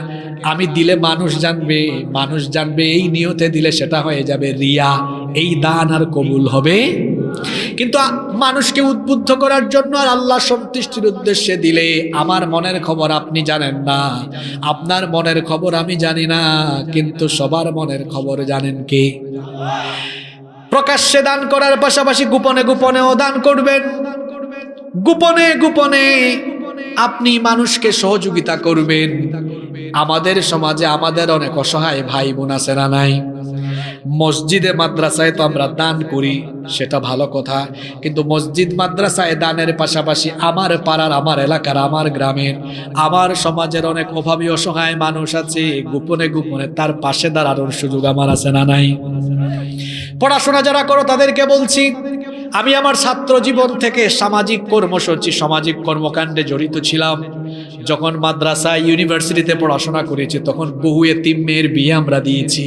আমি দিলে মানুষ জানবে, মানুষ জানবে, এই নিয়তে দিলে সেটা হয়ে যাবে রিয়া, এই দান আর কবুল হবে। কিন্তু মানুষকে উদ্বুদ্ধ করার জন্য আর আল্লাহ সন্তুষ্টির উদ্দেশ্যে দিলে, আমার মনের খবর আপনি জানেন না, আপনার মনের খবর আমি জানি না, কিন্তু সবার মনের খবর জানেন কে? প্রকাশ্যে দান করার পাশাপাশি গোপনে গোপনেও দান করবেন। গোপনে গোপনে আপনি মানুষকে সহযোগিতা করবেন। আমাদের সমাজে আমাদের অনেক অসহায় ভাই বোন আছে না নাই? মসজিদে মাদ্রাসায় তো আমরা দান করি, সেটা ভালো কথা, কিন্তু মসজিদ মাদ্রাসায় দানের পাশাপাশি আমার পাড়ার, আমার এলাকার, আমার গ্রামের, আমার সমাজের অনেক অভাবী অসহায় মানুষ আছে, গোপনে গোপনে তার পাশে দাঁড়ানোর সুযোগ আমার আছে না নাই? পড়াশোনা যারা করো তাদেরকে বলছি, আমি আমার ছাত্র জীবন থেকে সামাজিক কর্মসূচি, সামাজিক কর্মকাণ্ডে জড়িত ছিলাম। যখন মাদ্রাসা, ইউনিভার্সিটিতে পড়াশোনা করেছি, তখন বহু এতিম মেয়ের বিয়ে আমরা দিয়েছি।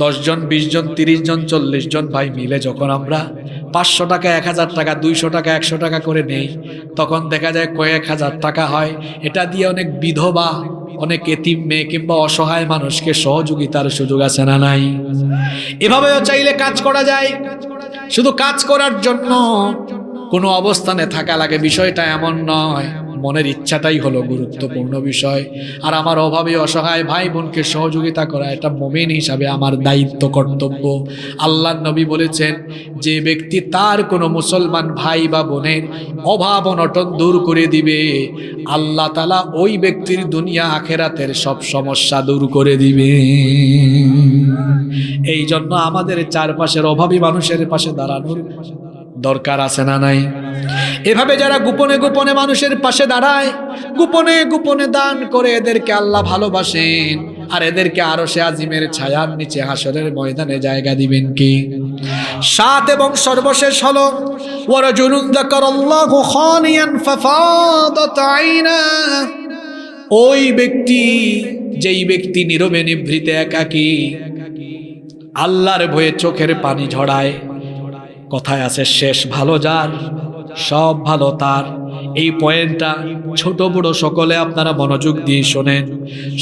10 জন 20 জন 30 জন 40 জন ভাই মিলে যখন আমরা 500 টাকা 1000 টাকা 200 টাকা 100 টাকা করে নেই, তখন দেখা যায় কয়েক হাজার টাকা হয়। এটা দিয়ে অনেক বিধবা, অনেক এতিম মেয়ে কিংবা অসহায় মানুষকে সহযোগিতার সুযোগ আছে না নাই? এভাবেও চাইলে কাজ করা যায়। শুধু কাজ করার জন্য কোনো অবস্থানে থাকা লাগে বিষয়টা এমন নয়, মনের ইচ্ছাটাই হলো গুরুত্বপূর্ণ বিষয়। আর আমার অভাবী অসহায় ভাই বোনকে সহযোগিতা করা এটা মুমিন হিসাবে আমার দায়িত্ব, কর্তব্য। আল্লাহর নবী বলেছেন, যে ব্যক্তি তার কোনো মুসলমান ভাই বা বোনের অভাব অনটন দূর করে দিবে, আল্লাহ তাআলা ওই ব্যক্তির দুনিয়া আখেরাতের সব সমস্যা দূর করে দিবে। এই জন্য আমাদের চারপাশের অভাবী মানুষের পাশে দাঁড়ানোর দরকার আছে না নাই? এভাবে যারা গোপনে গোপনে মানুষের পাশে দাঁড়ায়, গোপনে গোপনে দান করে, এদেরকে আল্লাহ ভালোবাসেন, আর এদেরকে আরশে আজিমের ছায়ার নিচে হাসরের ময়দানে জায়গা দিবেন কি? 7 এবং সর্বশেষ হলো ওয়ারাজুলুন যাকারাল্লাহু খানিয়ান ফাফাদাত আইনা। ওই ব্যক্তি, যেই ব্যক্তি নীরবে নিভৃতে একাকী আল্লাহর ভয়ে চোখের পানি ঝরায়। কথায় আছে, শেষ ভালো যার সব ভালো তার। এই পয়েন্টটা ছোট বড় সকলে আপনারা মনোযোগ দিয়ে শোনেন।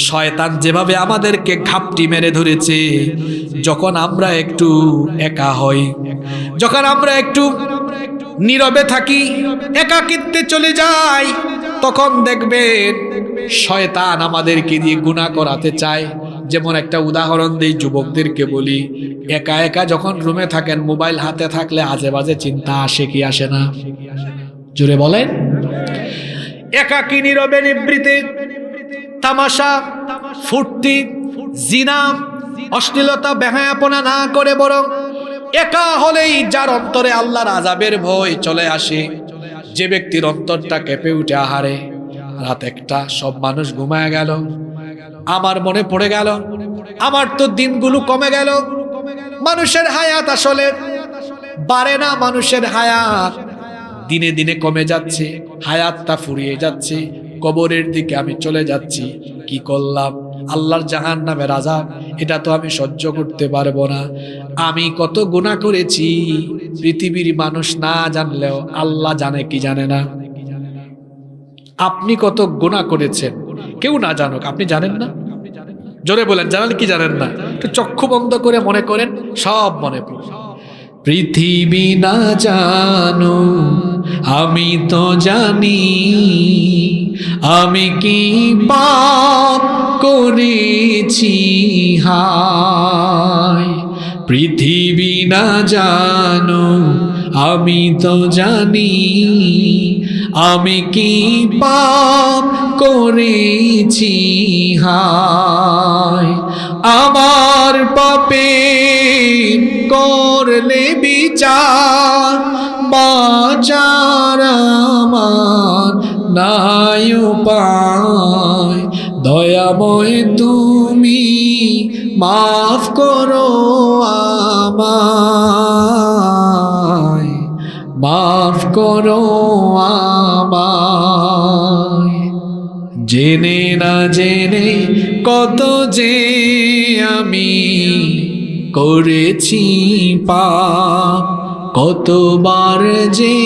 শয়তান যেভাবে আমাদেরকে ঘাপটি মেরে ধরেছে, যখন আমরা একটু একা হই, যখন আমরা একটু নীরবে থাকি, একাকিত্বে চলে যাই, তখন দেখবেন শয়তান আমাদেরকে দিয়ে গুনাহ করাতে চায়। যেমন একটা উদাহরণ দেই, যুবকদেরকে বলি, একা একা যখন রুমে থাকেন, মোবাইল হাতে থাকলে আজে বাজে চিন্তা আসে কি আসে না? জোরে বলেন। একাকী নীরবে নিভৃতে তামাশা, ফুর্তি, জিনা, অশ্লীলতা, বেহায়াপনা না করে বরং একা হলেই যার অন্তরে আল্লাহর আযাবের ভয় চলে আসে, যে ব্যক্তির অন্তরটা কেঁপে উঠে, আহারে রাত একটা, সব মানুষ ঘুমায় গেল, আমার মনে পড়ে গেল, আমার তো দিনগুলো কমে গেল। মানুষের হায়াত আসলে বাড়ে না, মানুষের হায়াত দিনে দিনে কমে যাচ্ছে, হায়াতটা ফুরিয়ে যাচ্ছে, কবরের দিকে আমি চলে যাচ্ছি। কি করলাম? আল্লাহর জাহান্নামের আযাব, এটা তো আমি সহ্য করতে পারবো না। আমি কত গুনাহ করেছি, পৃথিবীর মানুষ না জানলেও আল্লাহ জানে কি জানে না? আপনি কত গুনাহ করেছেন, কেউ না জানুক, আপনি জানেন না? জোরে বলেন, জানেন কি জানেন না? একটু চক্ষু বন্ধ করে মনে করেন, সব মনে পড়ে। পৃথিবী না জানো, আমি তো জানি, আমি কি পাপ করেছি হায়। পৃথিবী না জানো, আমি তো জানি, আমি কি পাপ করেছি হায়। আমার পাপে করলে বিচার, বাঁচার আমার নাই উপায়। দয়াময় তুমি মাফ করো আমায়, মাফ করো আমায়। জেনে না জেনে কত যে আমি করেছি পাপ, কতবার যে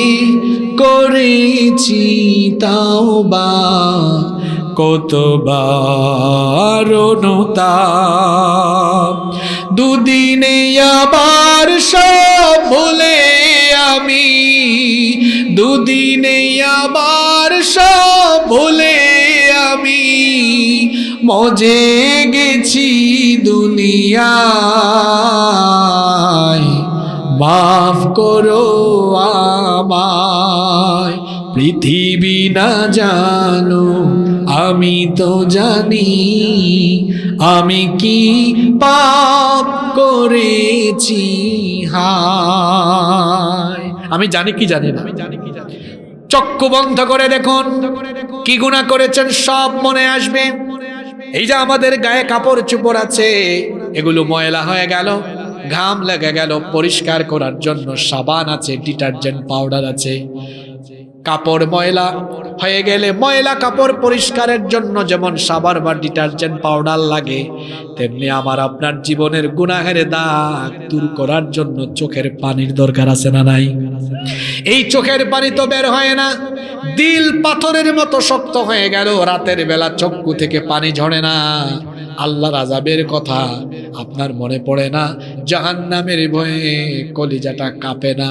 করেছি তাওবা, কতবার অনুতাপ। দুদিনে আবার সব ভুলে আমি, দুদিনে আবার সব ভুলে আমি মজে গেছি দুনিয়ায়। মাফ করো আমায়। পৃথিবী না জানো, আমি তো জানি, আমি কি পাপ করেছি হায়। আমি জানি কি জানি না? চক্ষু বন্ধ করে দেখুন, কি গুনাহ করেছেন সব মনে আসবে। এই যে আমাদের গায়ে কাপড় চোপড় আছে, এগুলো ময়লা হয়ে গেল, ঘাম লেগে গেল, পরিষ্কার করার জন্য সাবান আছে, ডিটারজেন্ট পাউডার আছে, কাপড় ময়লা হয়ে গেলে ময়লা কাপড় পরিষ্কারের জন্য যেমন সাবান বা ডিটারজেন্ট পাউডার লাগে, তেমনি আমার আপনার জীবনের গুনাহের দাগ দূর করার জন্য চোখের পানির দরকার আছে না নাই? এই চোখের পানি তো বের হয় না, দিল পাথরের মতো শক্ত হয়ে গেল, রাতের বেলা চক্ষু থেকে পানি ঝরে না। আল্লাহর আযাবের কথা আপনার মনে পড়ে না? জাহান্নামের ভয়ে কলিজাটা কাঁপে না?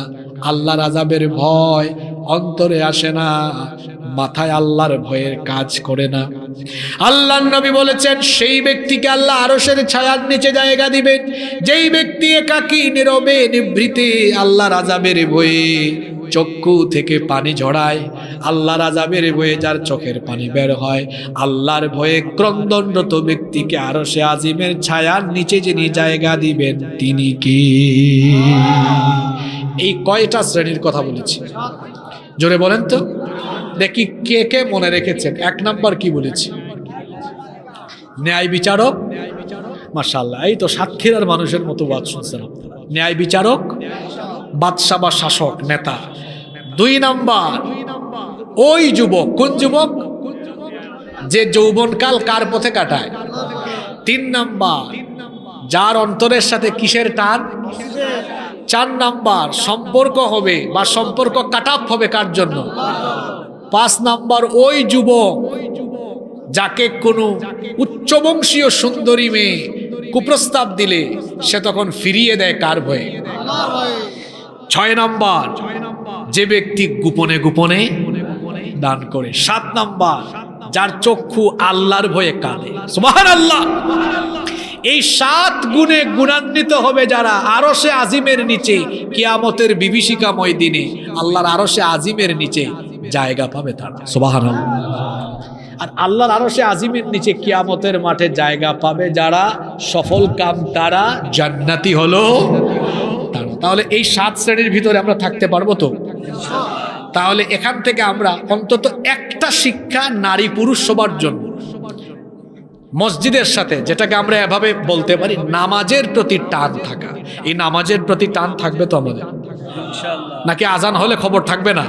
আল্লাহর আযাবের ভয় অন্তরে আসে না? মাথায় আল্লাহর ভয়ের কাজ করে না? আল্লাহর নবী বলেছেন, সেই ব্যক্তিকে আল্লাহ আরশের ছায়ার নিচে জায়গা দিবেন, যেই ব্যক্তি একাকী নীরবে নিভৃতে আল্লাহর আযাবের ভয়ে চক্ষু থেকে পানি ঝরায়। আল্লাহর আযাবের ভয়ে যার চোখের পানি বের হয়, আল্লাহর ভয়ে ক্রন্দনরত ব্যক্তিকে আরশে আজিমের ছায়ার নিচে যিনি জায়গা দিবেন তিনি কি? এই কয়টা শ্রেণীর কথা বলেছি? জোরে বলেন তো দেখি কে কে মনে রেখেছেন। 1 নাম্বার কি বলেছি? ন্যায় বিচারক। মাশাআল্লাহ, এই তো সাতক্ষীরার মানুষের মতো ওয়াজ শুনছেন আপনারা। ন্যায় বিচারক, বাদশা বা শাসক, নেতা। 2 নাম্বার ওই যুবক। কোন যুবক? যে যৌবনকাল কার পথে কাটায়। 3 নাম্বার যার অন্তরের সাথে কিসের টান। 4 নাম্বার সম্পর্ক হবে বা সম্পর্ক কাটাপ হবে কার জন্য? 5 নাম্বার ওই যুবক যাকে কোনো উচ্চবংশীয় সুন্দরী মেয়ে কুপ্রস্তাব দিলে সে তখন ফিরিয়ে দেয় কার ভয়ে? 6 নাম্বার যে ব্যক্তি গোপনে গোপনে দান করে। 7 নাম্বার যার চক্ষু আল্লাহর ভয়ে কাঁদে। সুবহানাল্লাহ। এই 7 গুণে গুণান্বিত হবে যারা, আরশে আজিমের নিচে কিয়ামতের বিভীষিকাময় দিনে আল্লাহর আরশে আজিমের নিচে জায়গা পাবে তারা। সুবহানাল্লাহ। আর আল্লাহর আরশে আজিমের নিচে কিয়ামতের মাঠে জায়গা পাবে যারা সফল কাম, তারা জান্নাতি হলো তারা। তাহলে এই 7 শ্রেণীর ভিতরে আমরা থাকতে পারবো তো? তাহলে এখান থেকে আমরা অন্তত একটা শিক্ষা নারী পুরুষ সবার জন্য, মসজিদের সাথে যেটাকে আমরা এভাবে বলতে পারি নামাজের প্রতি টান থাকা। এই নামাজের প্রতি টান থাকবে তো আমাদের? নাকি আজান হলে খবর থাকবে না?